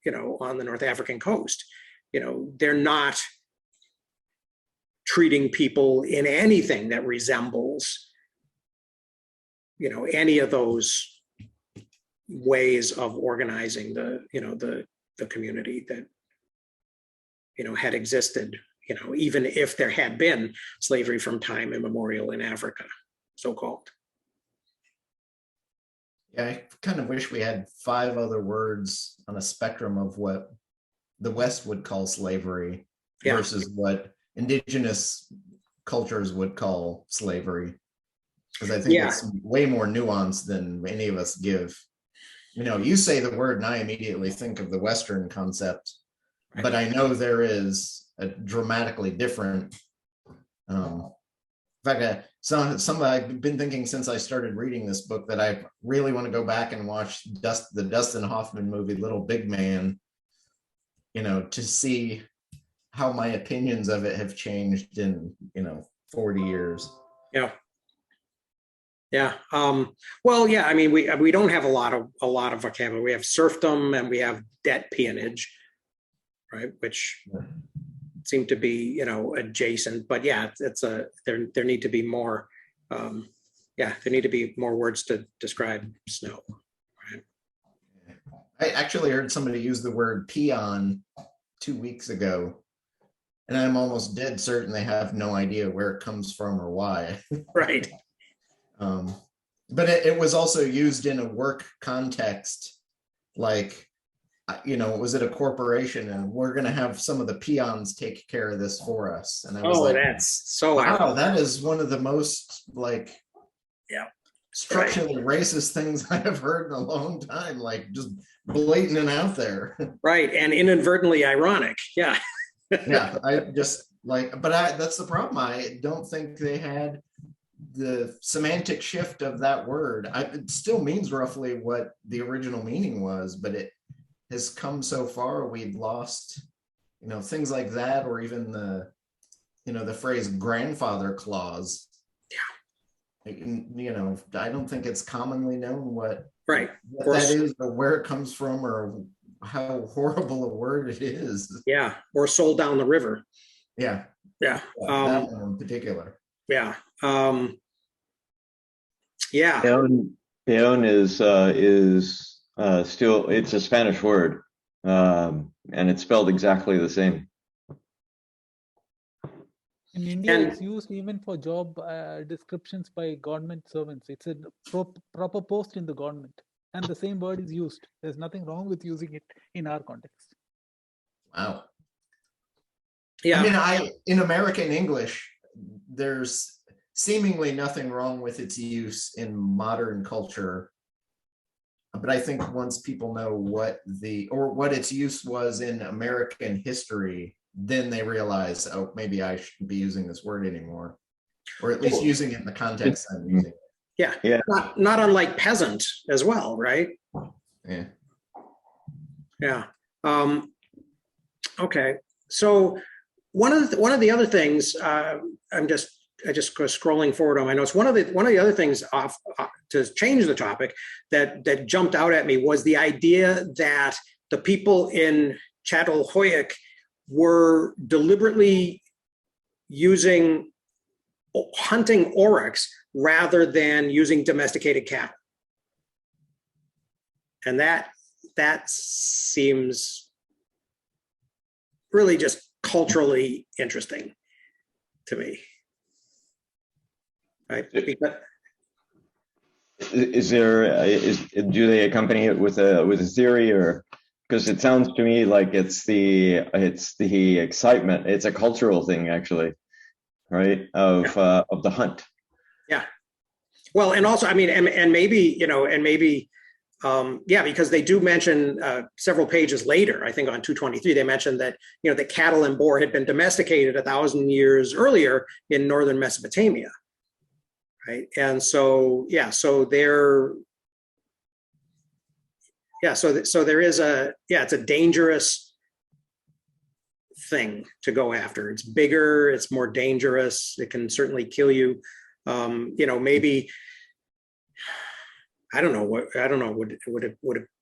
on the North African coast. They're not treating people in anything that resembles, any of those ways of organizing the community that, had existed, even if there had been slavery from time immemorial in Africa, so-called. Yeah, I kind of wish we had 5 other words on a spectrum of what the West would call slavery versus what indigenous cultures would call slavery, because I think it's way more nuanced than any of us give. You say the word and I immediately think of the Western concept, but I know there is a dramatically different. In fact, some I've been thinking since I started reading this book that I really want to go back and watch the Dustin Hoffman movie Little Big Man, to see how my opinions of it have changed in 40 years. Well, yeah, I mean, we don't have a lot of vocabulary. We have serfdom and we have debt peonage, right, which seem to be adjacent, but yeah, there need to be more there need to be more words to describe snow, right? I actually heard somebody use the word peon 2 weeks ago, and I'm almost dead certain they have no idea where it comes from or why. Right. But it was also used in a work context, like, was it a corporation and we're going to have some of the peons take care of this for us? And I was that's so wow, that is one of the most structurally racist things I have heard in a long time, like just blatant and out there. Right, and inadvertently ironic. Yeah. Yeah, I just that's the problem. I don't think they had the semantic shift of that word. It still means roughly what the original meaning was, but it has come so far we've lost things like that, or even the the phrase grandfather clause. I don't think it's commonly known what that is, or where it comes from, or how horrible a word it is. Yeah, or sold down the river. Yeah. That one in particular. Yeah. Peon is still, it's a Spanish word, and it's spelled exactly the same. In India, it's used even for job descriptions by government servants. It's a proper post in the government, and the same word is used. There's nothing wrong with using it in our context. Wow. Yeah. I mean, in American English, there's seemingly nothing wrong with its use in modern culture. But I think once people know what its use was in American history, then they realize, oh, maybe I shouldn't be using this word anymore, or at least using it in the context I'm using it. Yeah. Not unlike peasant as well, right? Yeah. Okay. So one of the other things I'm just just was scrolling forward on my notes. One of the other things to change the topic that jumped out at me was the idea that the people in Çatalhöyük were deliberately hunting oryx rather than using domesticated cattle. And that seems really just culturally interesting to me. Right? Because, do they accompany it with a theory, or because it sounds to me like it's the excitement, it's a cultural thing actually, right? Of the hunt. Yeah. Well, and also, I mean, and maybe, because they do mention several pages later, I think on 223, they mentioned that, the cattle and boar had been domesticated 1,000 years earlier in northern Mesopotamia, right? And so, so there is it's a dangerous thing to go after. It's bigger, it's more dangerous. It can certainly kill you. Maybe, I don't know.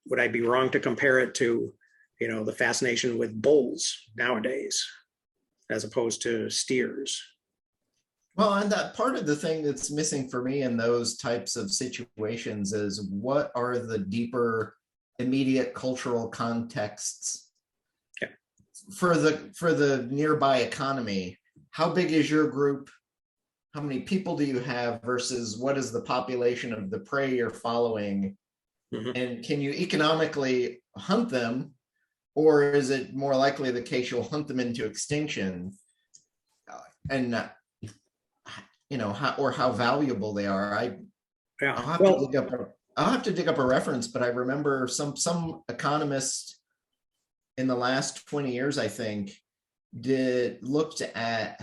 Would I be wrong to compare it to, the fascination with bulls nowadays, as opposed to steers? Well, and that part of the thing that's missing for me in those types of situations is what are the deeper, immediate cultural contexts for the nearby economy? How big is your group? How many people do you have versus what is the population of the prey you're following? Mm-hmm. And can you economically hunt them, or is it more likely the case you'll hunt them into extinction? And how valuable they are. I'll have to dig up a reference, but I remember some economist in the last 20 years, I think, looked at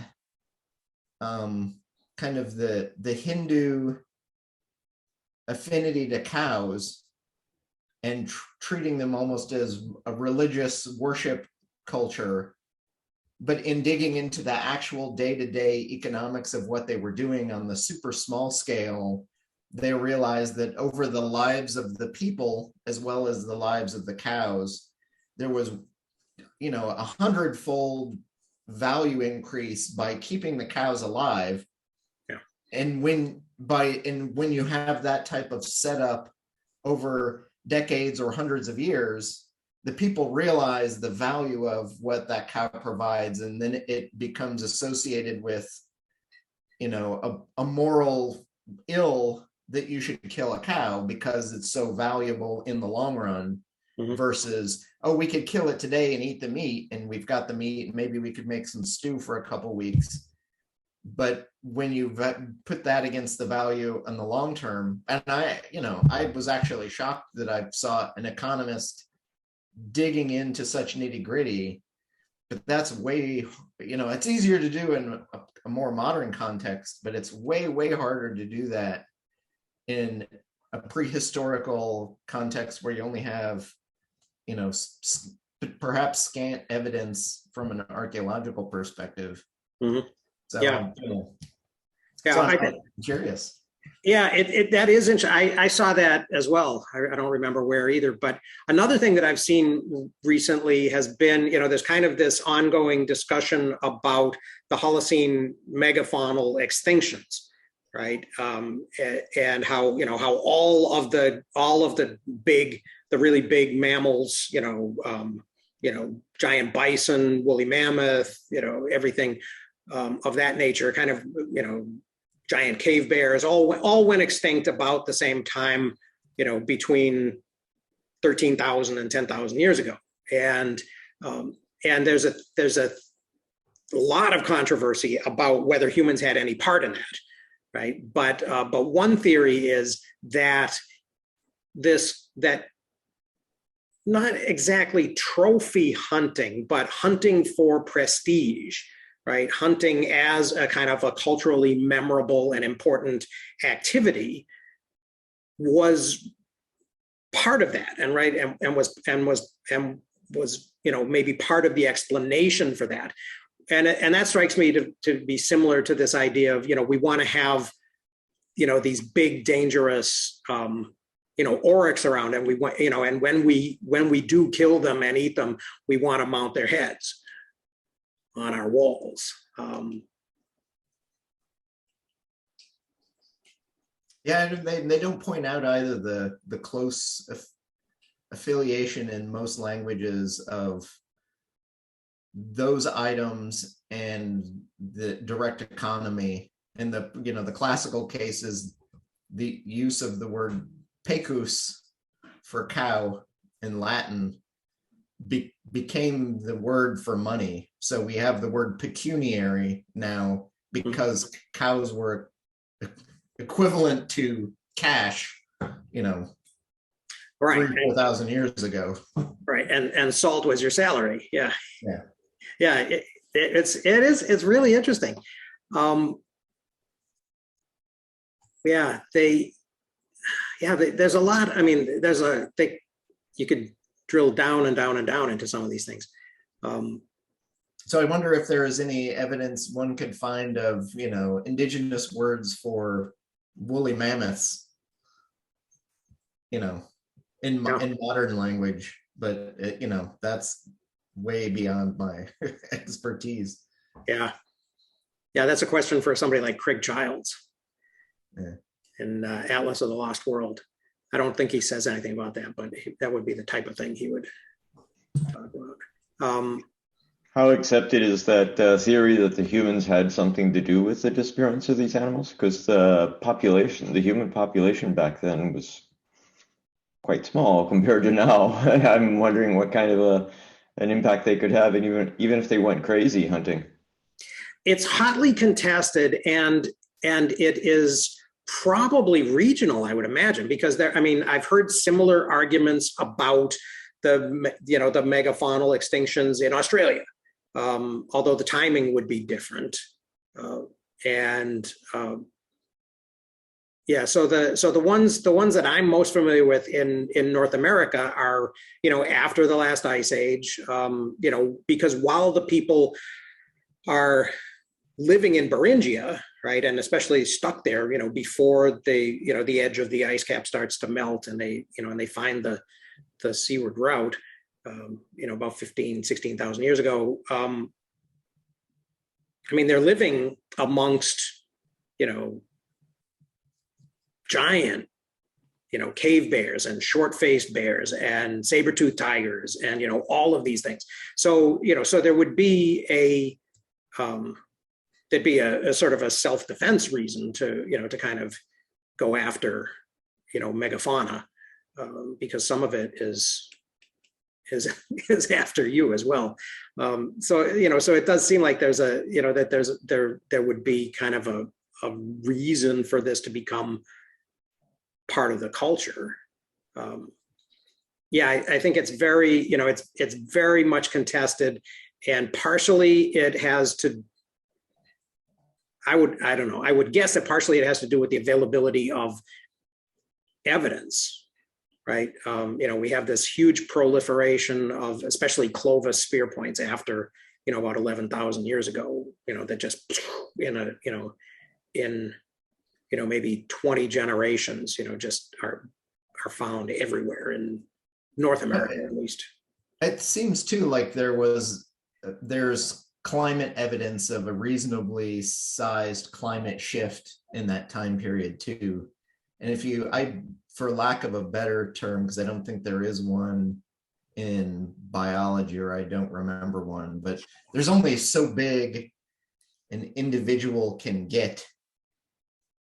kind of the Hindu affinity to cows and treating them almost as a religious worship culture. But in digging into the actual day-to-day economics of what they were doing on the super small scale, they realized that over the lives of the people, as well as the lives of the cows, there was, 100-fold value increase by keeping the cows alive. Yeah. And when you have that type of setup over decades or hundreds of years, the people realize the value of what that cow provides, and then it becomes associated with, a moral ill that you should kill a cow because it's so valuable in the long run. Mm-hmm. Versus, we could kill it today and eat the meat, and we've got the meat, and maybe we could make some stew for a couple weeks. But when you put that against the value in the long term, and I was actually shocked that I saw an economist digging into such nitty gritty, but that's way, it's easier to do in a more modern context, but it's way, way harder to do that in a prehistorical context where you only have, perhaps scant evidence from an archaeological perspective. Mm-hmm. So, I'm curious. Yeah, that is interesting. I saw that as well. I don't remember where either. But another thing that I've seen recently has been, there's kind of this ongoing discussion about the Holocene megafaunal extinctions, right? And how all of the really big mammals, giant bison, woolly mammoth, everything of that nature, kind of, giant cave bears, all went extinct about the same time, between 13,000 and 10,000 years ago. And there's a lot of controversy about whether humans had any part in that, right? But one theory is that not exactly trophy hunting, but hunting for prestige, right? Hunting as a kind of a culturally memorable and important activity was part of that, and right, and was maybe part of the explanation for that. and that strikes me to be similar to this idea of, we want to have, these big dangerous, oryx around, and we want, and when we do kill them and eat them, we want to mount their heads on our walls. Yeah, they don't point out either the close affiliation in most languages of those items and the direct economy. In the classical cases, the use of the word pecus for cow in Latin became the word for money. So we have the word pecuniary now because cows were equivalent to cash, right, 3,000-4,000 years ago. Right, and salt was your salary. Yeah. Yeah. It's really interesting. There's a lot. I mean, you could drill down and down and down into some of these things. So I wonder if there is any evidence one could find of, indigenous words for woolly mammoths, in modern language, but that's way beyond my expertise. Yeah, that's a question for somebody like Craig Childs. Yeah. In Atlas of the Lost World. I don't think he says anything about that, but that would be the type of thing he would talk about. How accepted is that theory that the humans had something to do with the disappearance of these animals? Because the human population back then was quite small compared to now. I'm wondering what kind of an impact they could have, and even if they went crazy hunting. It's hotly contested, and it is probably regional, I would imagine, because I've heard similar arguments about the megafaunal extinctions in Australia, although the timing would be different. So the ones that I'm most familiar with in North America are, after the last ice age, because while the people are living in Beringia, right, and especially stuck there, before the edge of the ice cap starts to melt, and they find the seaward route, about 16,000 years ago. They're living amongst, giant, cave bears and short-faced bears and saber-toothed tigers and, all of these things. So, so there would be there'd be a sort of a self-defense reason to kind of go after, megafauna, because some of it is after you as well. So it does seem like there's that there would be kind of a reason for this to become part of the culture. I think it's very, it's very much contested, and partially it has to, I would guess that partially it has to do with the availability of evidence, right? We have this huge proliferation of especially Clovis spear points after, about 11,000 years ago, that just in maybe 20 generations, just are found everywhere in North America, at least. It seems too like there's climate evidence of a reasonably sized climate shift in that time period too. And for lack of a better term, because I don't think there is one in biology, or I don't remember one, but there's only so big an individual can get,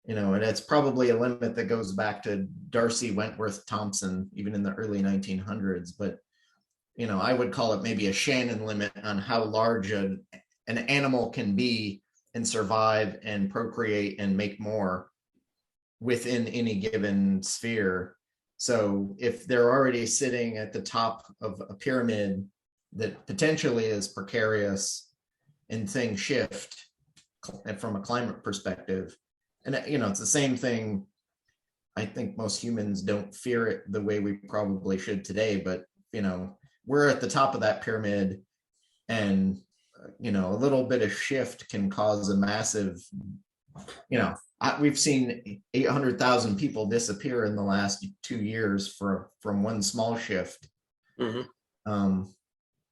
and it's probably a limit that goes back to Darcy Wentworth Thompson, even in the early 1900s. But, I would call it maybe a Shannon limit on how large an animal can be and survive and procreate and make more within any given sphere. So if they're already sitting at the top of a pyramid that potentially is precarious and things shift from a climate perspective, and it's the same thing. I think most humans don't fear it the way we probably should today, but we're at the top of that pyramid, and a little bit of shift can cause a massive, we've seen 800,000 people disappear in the last 2 years from one small shift. Mm-hmm.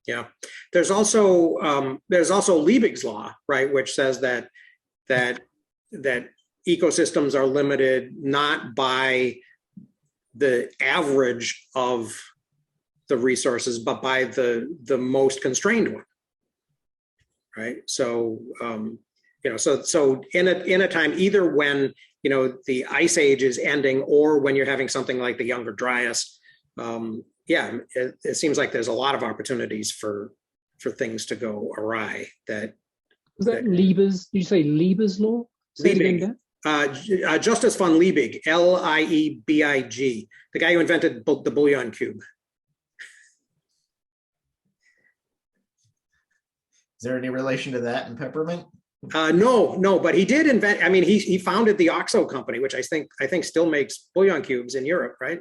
Yeah, there's also Liebig's law, right, which says that ecosystems are limited not by the average of the resources, but by the most constrained one, right? So so in a time either when the ice age is ending or when you're having something like the Younger Dryas, it seems like there's a lot of opportunities for things to go awry. Was that Lieber's? Did you say Lieber's law? Liebig. Justus von Liebig, Liebig, the guy who invented the bouillon cube. Is there any relation to that in peppermint? No, but he did invent. I mean, he founded the Oxo company, which I think still makes bouillon cubes in Europe, right?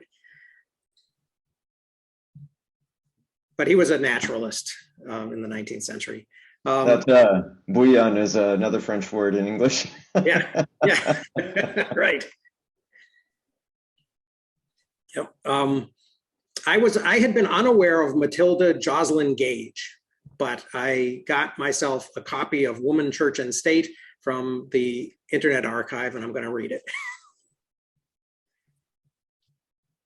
But he was a naturalist in the 19th century. Bouillon is another French word in English. yeah, right. Yep. I had been unaware of Matilda Joslyn Gage, but I got myself a copy of Woman, Church, and State from the Internet Archive, and I'm going to read it.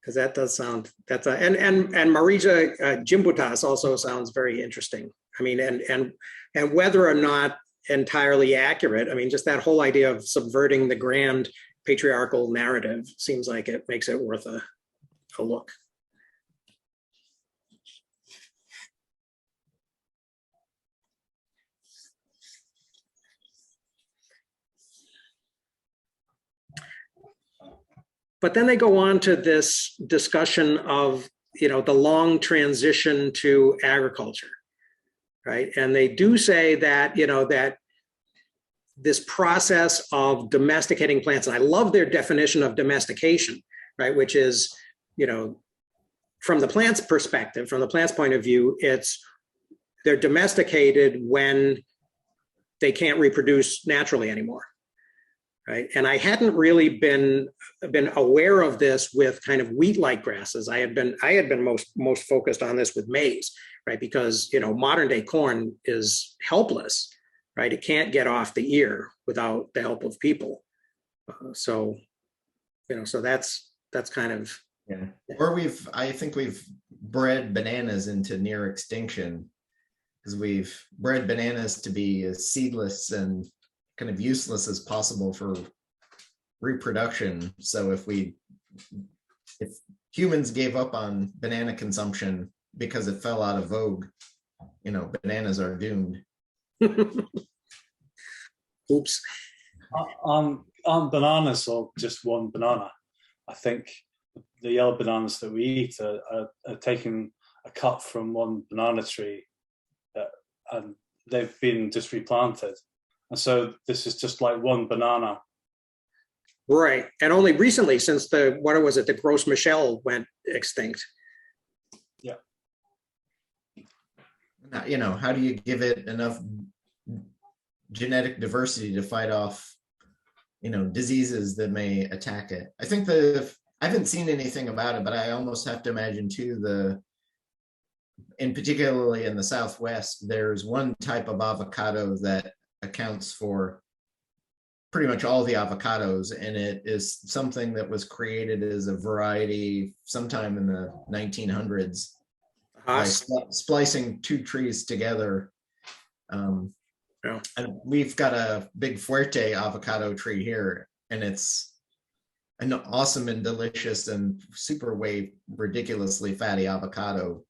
Because that does sound, and Marija Gimbutas also sounds very interesting. I mean, and whether or not entirely accurate, I mean, just that whole idea of subverting the grand patriarchal narrative seems like it makes it worth a look. But then they go on to this discussion of, the long transition to agriculture, right? And they do say that, that this process of domesticating plants, and I love their definition of domestication, right? Which is, from the plant's perspective, from the plant's point of view, they're domesticated when they can't reproduce naturally anymore. Right. And I hadn't really been aware of this with kind of wheat-like grasses. I had been most focused on this with maize, right? Because modern day corn is helpless, right? It can't get off the ear without the help of people. So that's kind of Or I think we've bred bananas into near extinction because we've bred bananas to be as seedless and kind of useless as possible for reproduction. So if humans gave up on banana consumption because it fell out of vogue, bananas are doomed. Oops. On bananas, or just one banana, I think the yellow bananas that we eat are taking a cut from one banana tree, and they've been just replanted. And so this is just like one banana. Right. And only recently, since the Gros Michel went extinct. Yeah. How do you give it enough genetic diversity to fight off, diseases that may attack it? I think I haven't seen anything about it, but I almost have to imagine too, and particularly in the Southwest, there's one type of avocado that accounts for pretty much all the avocados, and it is something that was created as a variety sometime in the 1900s by splicing two trees together. And we've got a big Fuerte avocado tree here, and it's an awesome and delicious and super ridiculously fatty avocado.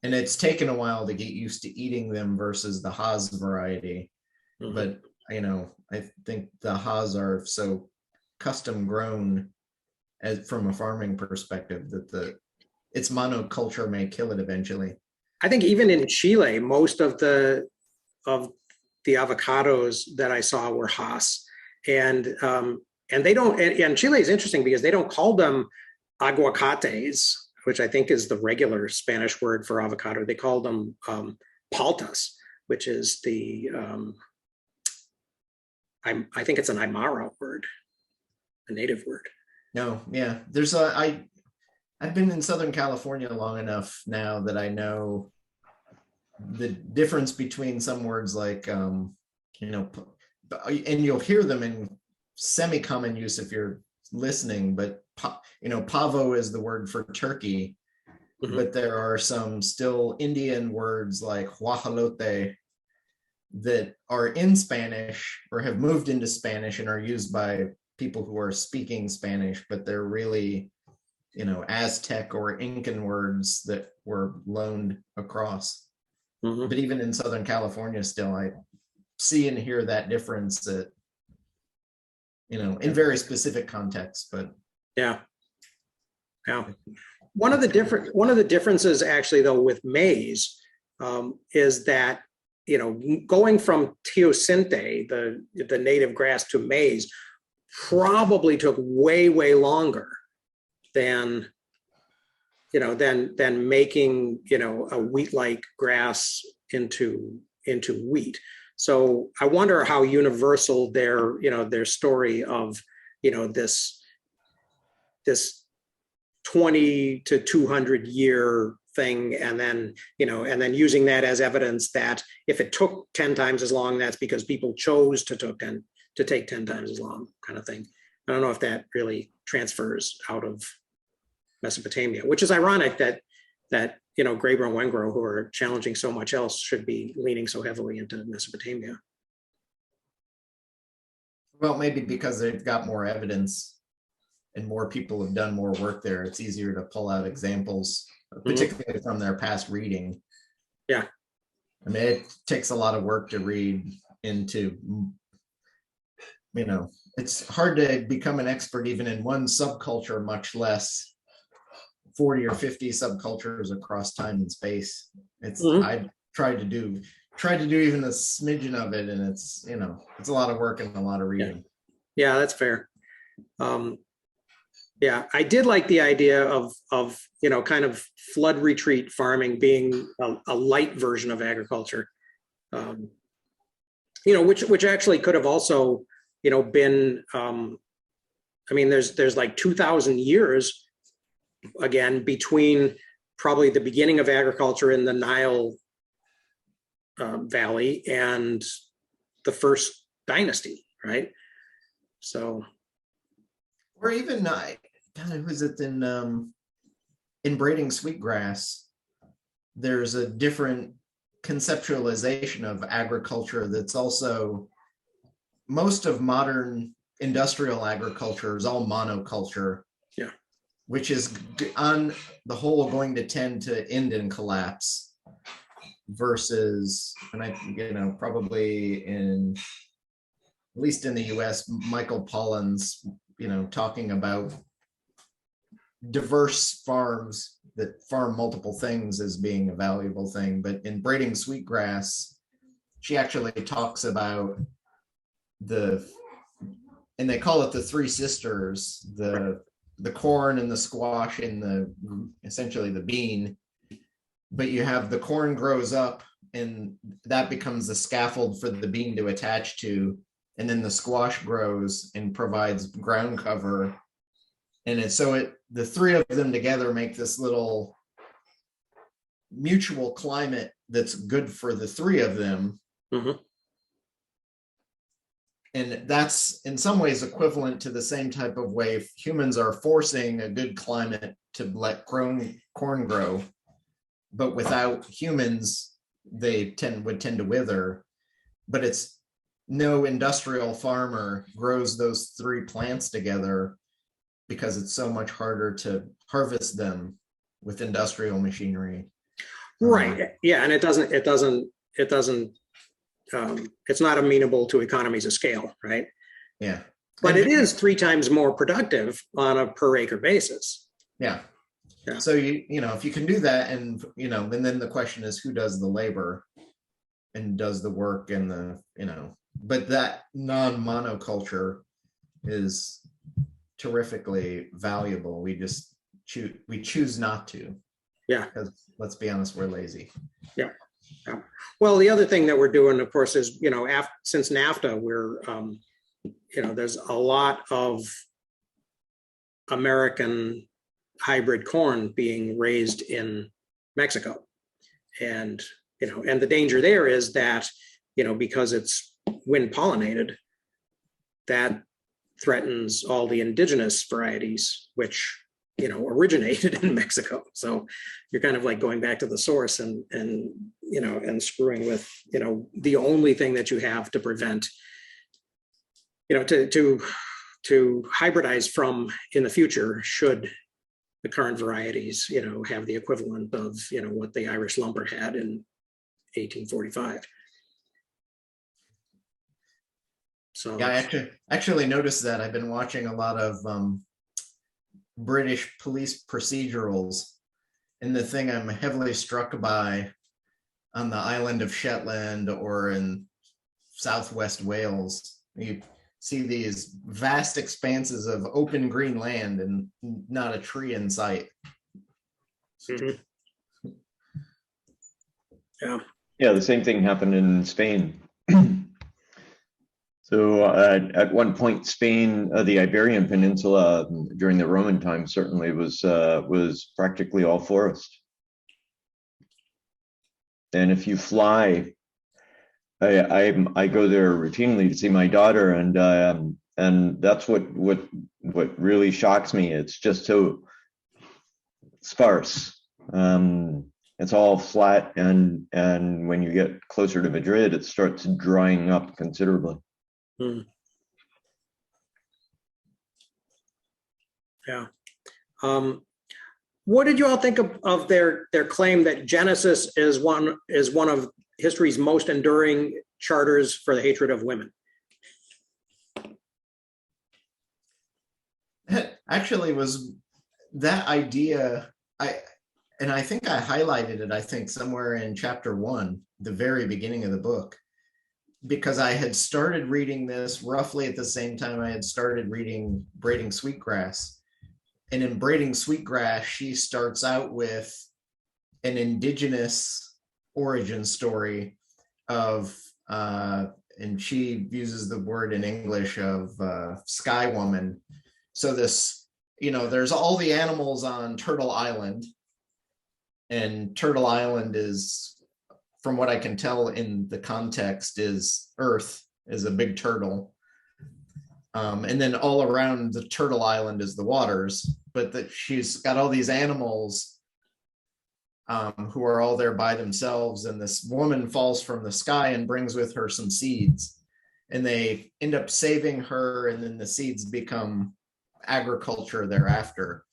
And it's taken a while to get used to eating them versus the Haas variety. Mm-hmm. But I think the Haas are so custom grown from a farming perspective that its monoculture may kill it eventually. I think even in Chile, most of the avocados that I saw were Haas, and they don't. And Chile is interesting because they don't call them aguacates, which I think is the regular Spanish word for avocado. They call them paltas. which is the, I think it's an Aymara word, a native word. No, yeah. I've been in Southern California long enough now that I know the difference between some words like, and you'll hear them in semi-common use if you're listening, but pavo is the word for turkey, but there are some still Indian words like huajalote that are in Spanish or have moved into Spanish and are used by people who are speaking Spanish, but they're really, Aztec or Incan words that were loaned across. But even in Southern California still, I see and hear that difference that, in very specific contexts, but yeah. One of the differences actually though with maize is that, going from teosinte, the native grass, to maize probably took way, way longer than making, a wheat-like grass into wheat. So I wonder how universal their story of, this 20 to 200 year thing, and then using that as evidence that if it took 10 times as long, that's because people chose to take 10 times as long, kind of thing. I don't know if that really transfers out of Mesopotamia, which is ironic that Graeber and Wengrow, who are challenging so much else, should be leaning so heavily into Mesopotamia. Well, maybe because they've got more evidence and more people have done more work there. It's easier to pull out examples, particularly from their past reading. Yeah. I mean, it takes a lot of work to read into, it's hard to become an expert even in one subculture, much less 40 or 50 subcultures across time and space. I tried to do even a smidgen of it, and it's a lot of work and a lot of reading. Yeah, that's fair. Yeah, I did like the idea of kind of flood retreat farming being a light version of agriculture. Which actually could have also been. There's like 2,000 years again between probably the beginning of agriculture in the Nile Valley and the first dynasty, right? So, or even was it in braiding sweetgrass? There's a different conceptualization of agriculture that's also, most of modern industrial agriculture is all monoculture. Yeah. Which is on the whole going to tend to end in collapse versus, and probably at least in the US, Michael Pollan's, talking about diverse farms that farm multiple things as being a valuable thing. But in braiding sweetgrass, she actually talks about and they call it the three sisters, the corn and the squash and essentially the bean. But you have the corn grows up and that becomes the scaffold for the bean to attach to. And then the squash grows and provides ground cover. And the three of them together make this little mutual climate that's good for the three of them. And that's in some ways equivalent to the same type of way humans are forcing a good climate to let corn grow. But without humans, they would tend to wither. But it's no industrial farmer grows those three plants together because it's so much harder to harvest them with industrial machinery. Right. Yeah, and it's not amenable to economies of scale, right? Yeah. But it is 3 times more productive on a per acre basis. Yeah. So if you can do that, and then the question is who does the labor and does the work and but that non-monoculture is terrifically valuable. We just choose not to. Yeah. Because let's be honest, we're lazy. Yeah. Yeah. Well, the other thing that we're doing, of course, is, since NAFTA, we're, there's a lot of American hybrid corn being raised in Mexico. And, and the danger there is that, because it's wind pollinated, that threatens all the indigenous varieties, which, originated in Mexico. So you're kind of like going back to the source and screwing with, the only thing that you have to prevent, to hybridize from in the future, should the current varieties, have the equivalent of, what the Irish lumber had in 1845. So yeah, I actually noticed that. I've been watching a lot of British police procedurals, and the thing I'm heavily struck by on the island of Shetland or in Southwest Wales, you see these vast expanses of open green land and not a tree in sight. Mhm. Yeah. Yeah, the same thing happened in Spain. So at one point, Spain, the Iberian Peninsula during the Roman time certainly was practically all forest. And if you fly, I go there routinely to see my daughter, and that's what really shocks me. It's just so sparse. It's all flat, and when you get closer to Madrid, it starts drying up considerably. Yeah. What did you all think of their claim that Genesis is one of history's most enduring charters for the hatred of women? Actually, was that idea, I think I highlighted it, I think somewhere in chapter 1, the very beginning of the book, because I had started reading this roughly at the same time I had started reading Braiding Sweetgrass. And in Braiding Sweetgrass, she starts out with an indigenous origin story of, and she uses the word in English of sky woman. So this, there's all the animals on Turtle Island, and Turtle Island is, from what I can tell in the context, is Earth, is a big turtle. And then all around the Turtle Island is the waters, but that she's got all these animals who are all there by themselves. And this woman falls from the sky and brings with her some seeds, and they end up saving her. And then the seeds become agriculture thereafter.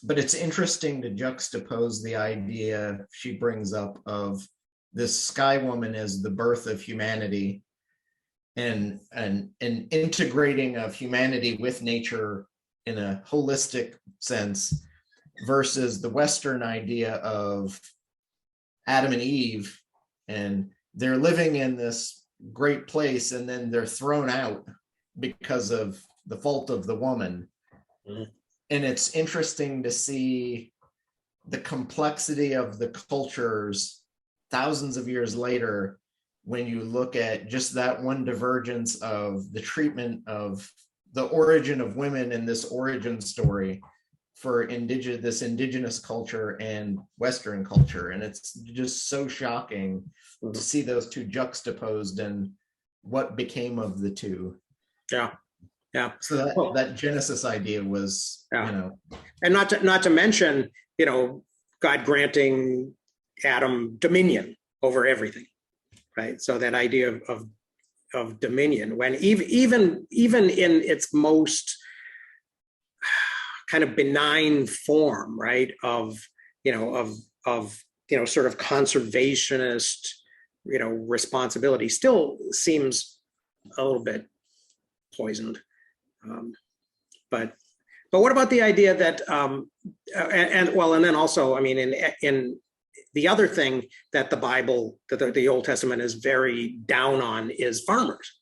But it's interesting to juxtapose the idea she brings up of this sky woman as the birth of humanity, and an integrating of humanity with nature in a holistic sense, versus the Western idea of Adam and Eve, and they're living in this great place, and then they're thrown out because of the fault of the woman. Mm-hmm. And it's interesting to see the complexity of the cultures thousands of years later, when you look at just that one divergence of the treatment of the origin of women in this origin story for this indigenous culture and Western culture. And it's just so shocking to see those two juxtaposed and what became of the two. Yeah. Yeah. So that Genesis idea was, and not to mention, God granting Adam dominion over everything, right? So that idea of dominion, when even in its most kind of benign form, right? Of sort of conservationist, responsibility, still seems a little bit poisoned. But what about the idea that and then also, I mean, in the other thing that the Bible, that the Old Testament is very down on, is farmers,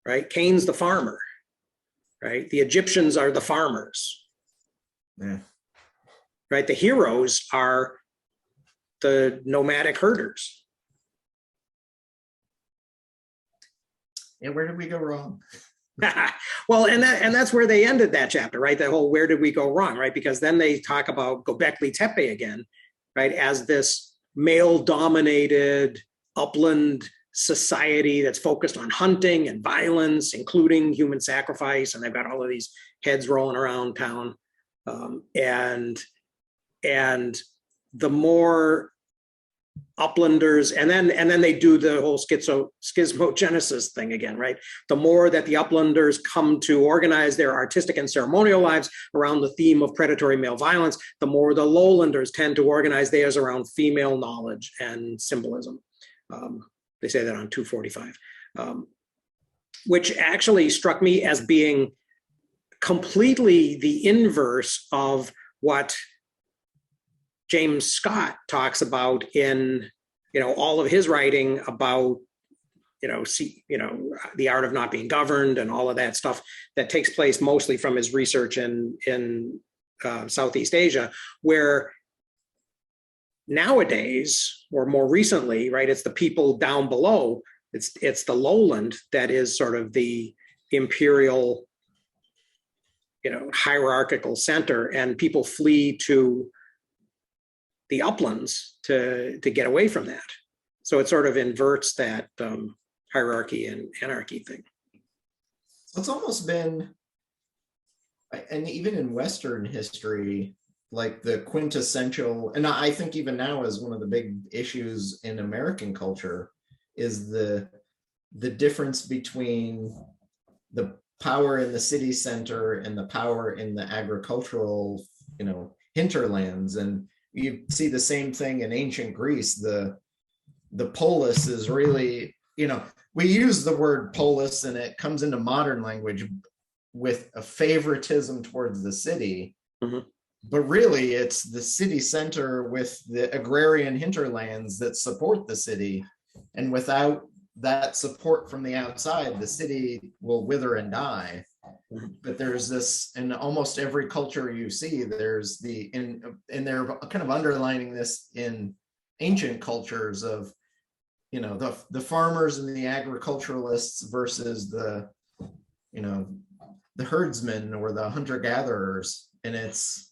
right? Cain's the farmer, right? The Egyptians are the farmers, right? The heroes are the nomadic herders. And where did we go wrong? Well, and that's where they ended that chapter, right? That whole where did we go wrong, right? Because then they talk about Göbekli Tepe again, right? As this male-dominated upland society that's focused on hunting and violence, including human sacrifice, and they've got all of these heads rolling around town. And the more uplanders, and then they do the whole schismogenesis thing again, right? The more that the uplanders come to organize their artistic and ceremonial lives around the theme of predatory male violence, the more the lowlanders tend to organize theirs around female knowledge and symbolism. They say that on 245, which actually struck me as being completely the inverse of what James Scott talks about in, all of his writing about, the art of not being governed and all of that stuff that takes place mostly from his research in Southeast Asia, where nowadays, or more recently, right, it's the people down below, it's the lowland that is sort of the imperial, hierarchical center, and people flee to the uplands to get away from that. So it sort of inverts that hierarchy and anarchy thing. It's almost been, and even in Western history, like the quintessential, and I think even now is one of the big issues in American culture, is the difference between the power in the city center and the power in the agricultural, hinterlands. And you see the same thing in ancient Greece. The polis is really, we use the word polis and it comes into modern language with a favoritism towards the city. Mm-hmm. But really, it's the city center with the agrarian hinterlands that support the city. And without that support from the outside, the city will wither and die. But there's this, in almost every culture you see, there's and they're kind of underlining this in ancient cultures of, the farmers and the agriculturalists versus the herdsmen or the hunter-gatherers. And it's,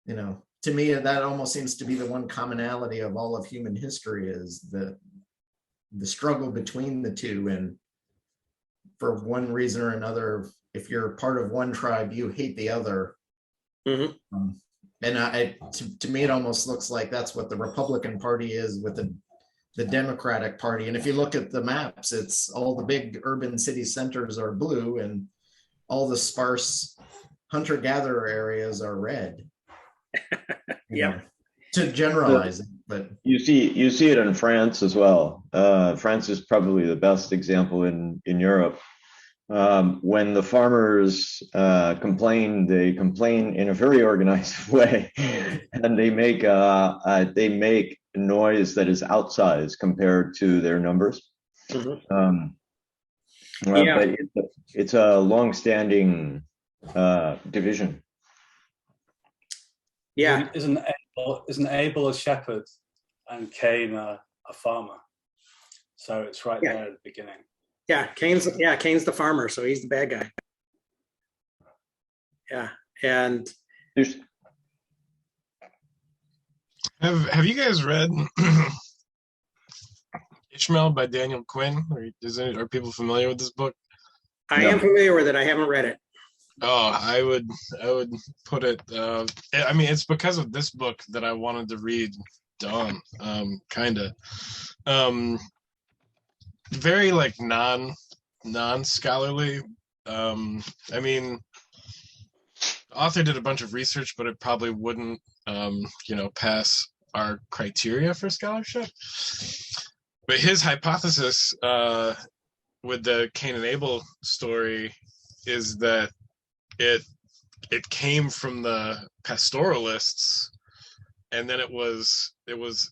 to me, that almost seems to be the one commonality of all of human history, is the struggle between the two. And for one reason or another, if you're part of one tribe, you hate the other. Mm-hmm. And to me, it almost looks like that's what the Republican Party is with the Democratic Party. And if you look at the maps, it's all the big urban city centers are blue and all the sparse hunter-gatherer areas are red. Yeah. To generalize it, but you see it in France as well. France is probably the best example in Europe. When the farmers complain, they complain in a very organized way, and they make noise that is outsized compared to their numbers. Mm-hmm. But it's a long-standing division. Yeah. Isn't Abel a shepherd and Cain a farmer? So it's right there at the beginning. Yeah, Cain's the farmer, so he's the bad guy. Yeah, and have you guys read Ishmael by Daniel Quinn? Are people familiar with this book? I am familiar with it. I haven't read it. Oh, I would put it. It's because of this book that I wanted to read Dawn. Kinda. Very like non-scholarly. The author did a bunch of research, but it probably wouldn't, pass our criteria for scholarship. But his hypothesis with the Cain and Abel story is that it came from the pastoralists, and then it was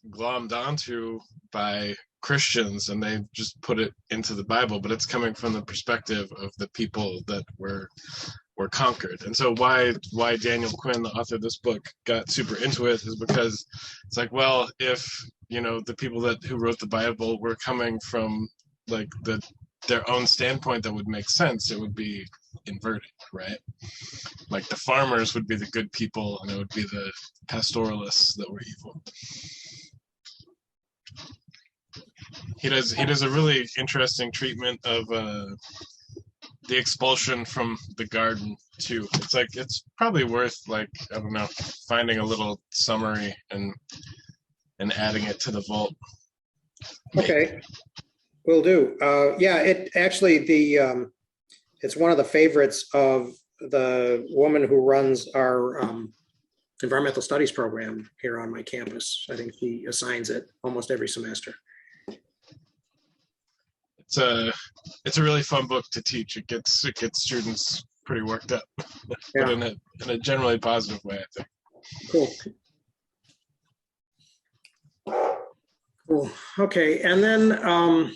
glommed onto by Christians, and they just put it into the Bible, but it's coming from the perspective of the people that were were conquered. And so why Daniel Quinn, the author of this book, got super into it is because it's like, well, if the people who wrote the Bible were coming from like their own standpoint that would make sense, it would be inverted, right? Like the farmers would be the good people and it would be the pastoralists that were evil. He does a really interesting treatment of the expulsion from the garden too. It's probably worth, like, I don't know, finding a little summary and adding it to the vault. Okay, will do. Yeah, it actually it's one of the favorites of the woman who runs our environmental studies program here on my campus. I think she assigns it almost every semester. It's a really fun book to teach. It gets students pretty worked up, Yeah. but in a generally positive way, I think. Cool. Okay, and then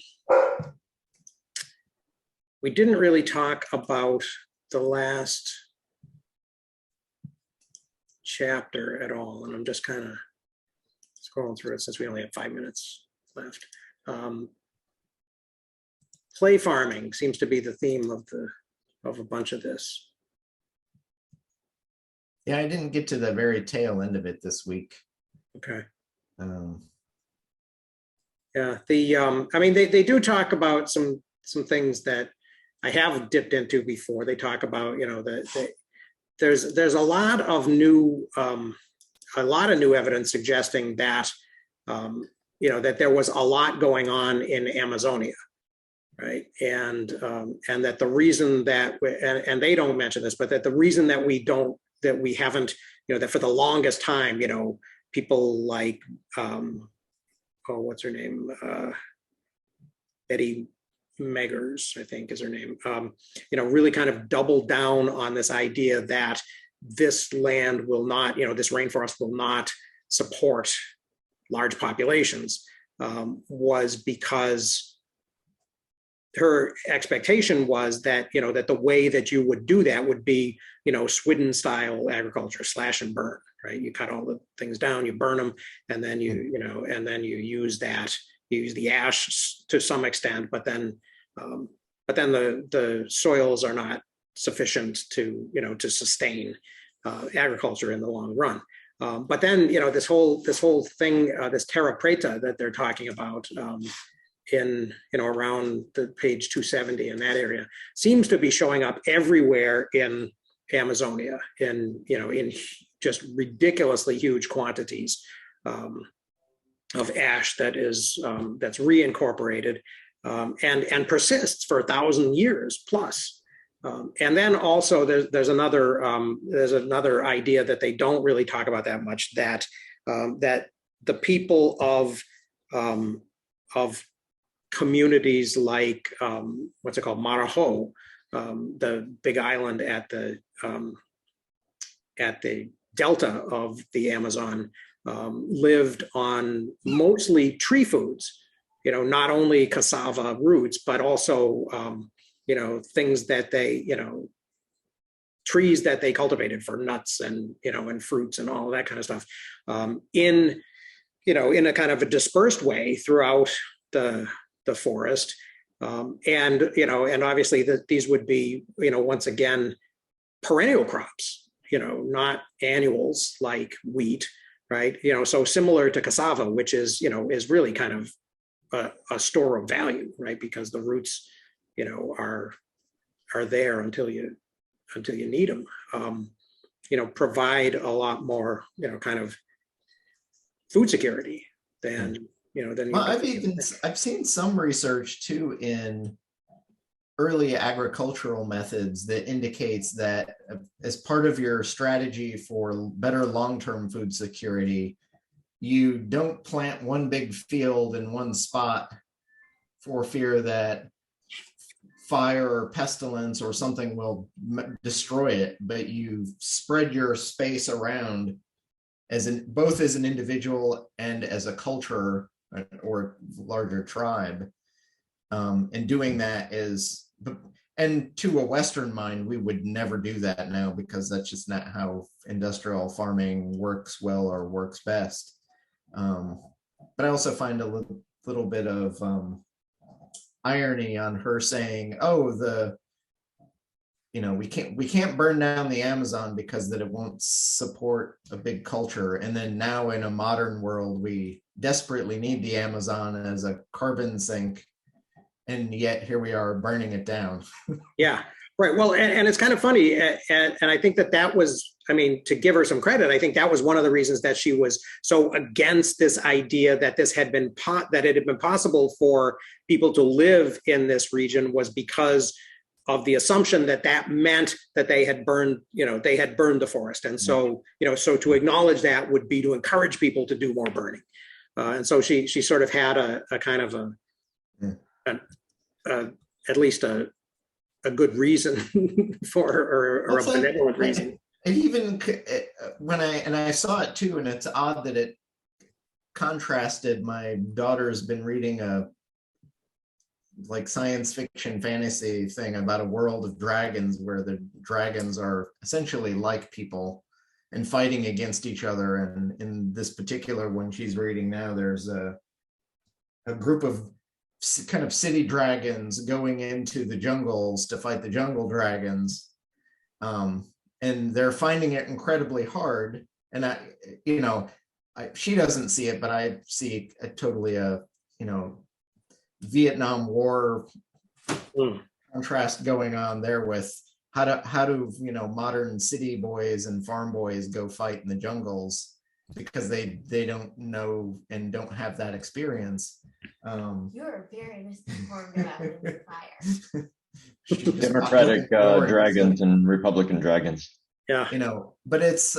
we didn't really talk about the last chapter at all, and I'm just kind of scrolling through it since we only have 5 minutes left. Play farming seems to be the theme of a bunch of this. Yeah, I didn't get to the very tail end of it this week. Okay. Yeah, I mean, they do talk about some things that I have dipped into before. They talk about, there's a lot of new evidence suggesting that that there was a lot going on in Amazonia, right? And that the reason that and they don't mention this, but that the reason that we haven't, that for the longest time, people like what's her name? Betty Meggers, I think is her name, really kind of doubled down on this idea that this land will not, this rainforest will not support large populations, was because her expectation was that, that the way that you would do that would be, Sweden style agriculture, slash and burn, right? You cut all the things down, you burn them, and then you use that. You use the ash to some extent, but then the soils are not sufficient to sustain agriculture in the long run. But then this whole thing, this terra preta that they're talking about in around the page 270 in that area seems to be showing up everywhere in Amazonia in just ridiculously huge quantities of ash that is that's reincorporated and persists for 1,000 years plus. And then also there's another idea that they don't really talk about that much, that that the people of communities like what's it called, Marajo, the big island at the delta of the Amazon, lived on mostly tree foods, not only cassava roots, but also, things that they, trees that they cultivated for nuts and, and fruits and all of that kind of stuff, in a kind of a dispersed way throughout the forest. And obviously these would be, once again, perennial crops, not annuals like wheat, right? So similar to cassava, which is, is really kind of a store of value, right? Because the roots, are there until you need them. Provide a lot more, kind of food security than, well, I've seen some research too in early agricultural methods that indicates that as part of your strategy for better long-term food security, you don't plant one big field in one spot for fear that fire or pestilence or something will destroy it, but you spread your space around both as an individual and as a culture or larger tribe. And doing that is, and to a Western mind, we would never do that now, because that's just not how industrial farming works well or works best. But I also find a little bit of irony on her saying, "Oh, we can't burn down the Amazon because that it won't support a big culture." And then now in a modern world, we desperately need the Amazon as a carbon sink, and yet here we are burning it down. Yeah, right. Well, and it's kind of funny, and I think that was, I mean, to give her some credit, I think that was one of the reasons that she was so against this idea that it had been possible for people to live in this region, was because of the assumption that meant that they had burned the forest. And so, so to acknowledge that would be to encourage people to do more burning. And so she sort of had a kind of at least a good reason for, or a benevolent reason. And even when I saw it too, and it's odd that it contrasted. My daughter's been reading a science fiction fantasy thing about a world of dragons, where the dragons are essentially like people and fighting against each other. And in this particular one she's reading now, there's a group of kind of city dragons going into the jungles to fight the jungle dragons. And they're finding it incredibly hard. And she doesn't see it, but I see a Vietnam War contrast going on there with how do modern city boys and farm boys go fight in the jungles, because they don't know and don't have that experience. You're very misinformed about the fire. Democratic dragons and Republican dragons. Yeah. But it's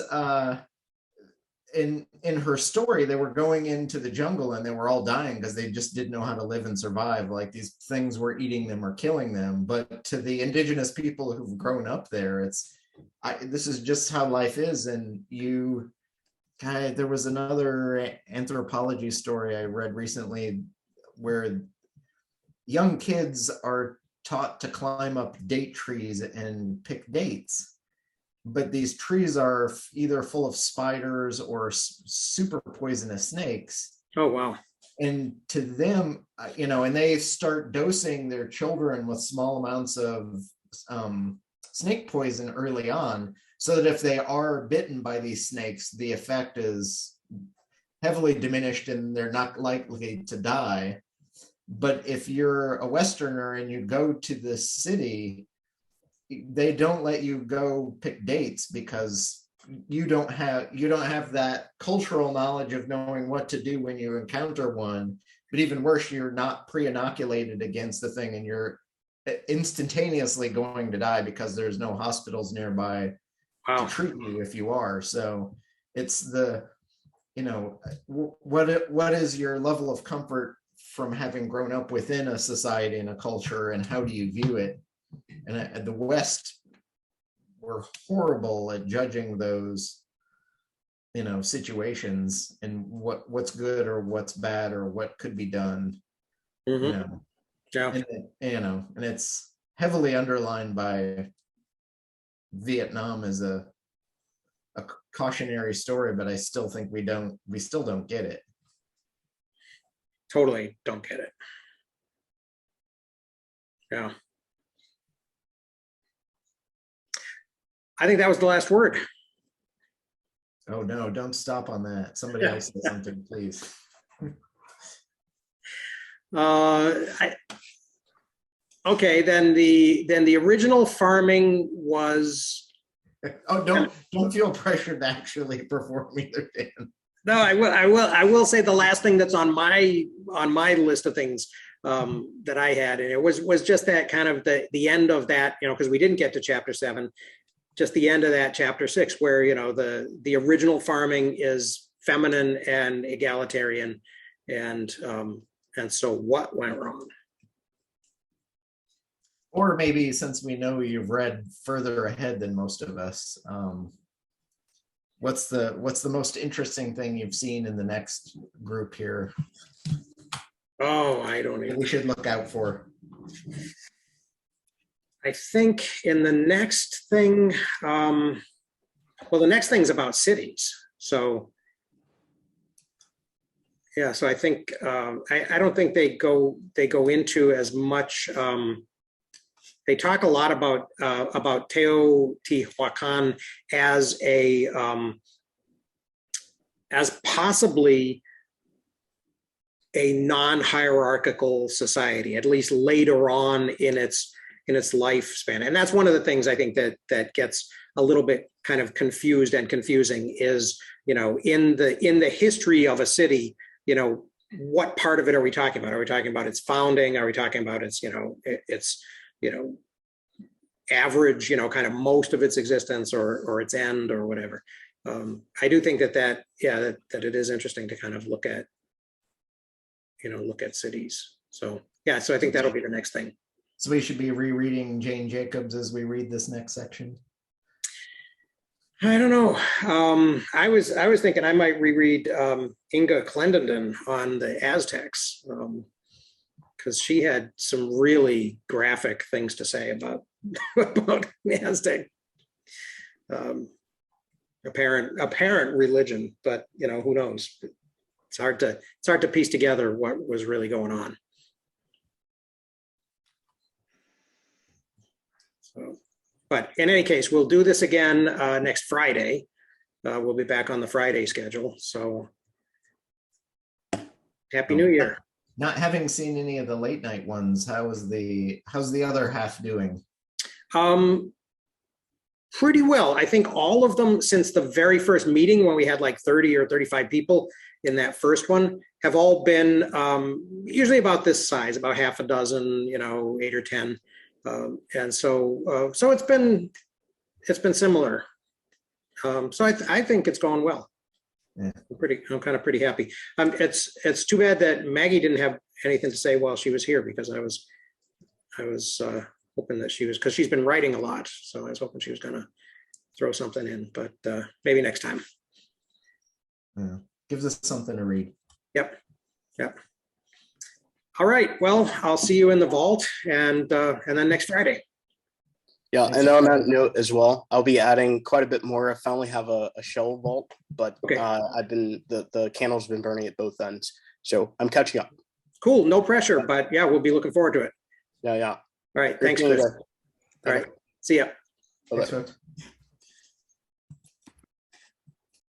in her story, they were going into the jungle and they were all dying because they just didn't know how to live and survive. Like, these things were eating them or killing them. But to the indigenous people who've grown up there, this is just how life is. And there was another anthropology story I read recently where young kids are taught to climb up date trees and pick dates. But these trees are either full of spiders or super poisonous snakes. Oh, wow. And to them, and they start dosing their children with small amounts of snake poison early on, so that if they are bitten by these snakes, the effect is heavily diminished and they're not likely to die. But if you're a Westerner and you go to this city, they don't let you go pick dates because you don't have that cultural knowledge of knowing what to do when you encounter one. But even worse, you're not pre-inoculated against the thing, and you're instantaneously going to die because there's no hospitals nearby to treat you if you are. So it's what is your level of comfort from having grown up within a society and a culture, and how do you view it? And the West, we're horrible at judging those, situations and what's good or what's bad or what could be done. Mm-hmm. Yeah. And it's heavily underlined by Vietnam as a cautionary story, but I still think we still don't get it. Totally don't get it. Yeah. I think that was the last word. Oh no, don't stop on that. Somebody else say something, please. Okay, then the original farming was. Oh, don't feel pressured to actually perform either, Dan. No, I will say the last thing that's on my list of things that I had, and it was just that kind of the end of that, because we didn't get to chapter 7, just the end of that chapter 6, where the original farming is feminine and egalitarian, and so what went wrong? Or maybe, since we know you've read further ahead than most of us, what's the most interesting thing you've seen in the next group here? Oh, I don't even. We should look out for. I think in the next thing, well, the next thing's about cities. So, yeah, so I think I don't think they go into as much. They talk a lot about Teotihuacan as as possibly a non-hierarchical society, at least later on in its lifespan. And that's one of the things I think that gets a little bit kind of confused and confusing is, in the history of a city, what part of it are we talking about? Are we talking about its founding? Are we talking about its, its, average, kind of most of its existence or its end or whatever? I do think that it is interesting to kind of look at cities. So yeah, so I think that'll be the next thing. So we should be rereading Jane Jacobs as we read this next section. I don't know. I was thinking I might reread Inga Clendenden on the Aztecs, because she had some really graphic things to say about the Aztec apparent religion, but who knows? It's hard to piece together what was really going on. So, but in any case, we'll do this again next Friday. We'll be back on the Friday schedule. So Happy New Year. Not having seen any of the late night ones, how's the other half doing? Pretty well. I think all of them since the very first meeting when we had like 30 or 35 people in that first one have all been usually about this size, about half a dozen, 8 or 10. And so it's been similar. So I think it's going well. Yeah. I'm kind of pretty happy. It's too bad that Maggie didn't have anything to say while she was here, because I was hoping that she was, because she's been writing a lot. So I was hoping she was going to throw something in, but maybe next time. Yeah. Gives us something to read. Yep. All right. Well, I'll see you in the vault and then next Friday. Yeah, and on that note as well, I'll be adding quite a bit more. I finally have a shell vault, but Okay. I've been the candle's been burning at both ends, so I'm catching up. Cool. No pressure, but yeah, we'll be looking forward to it. Yeah. All right. Great Thanks, seeing you Chris. guys. All right. See ya. Bye-bye. Thanks, folks.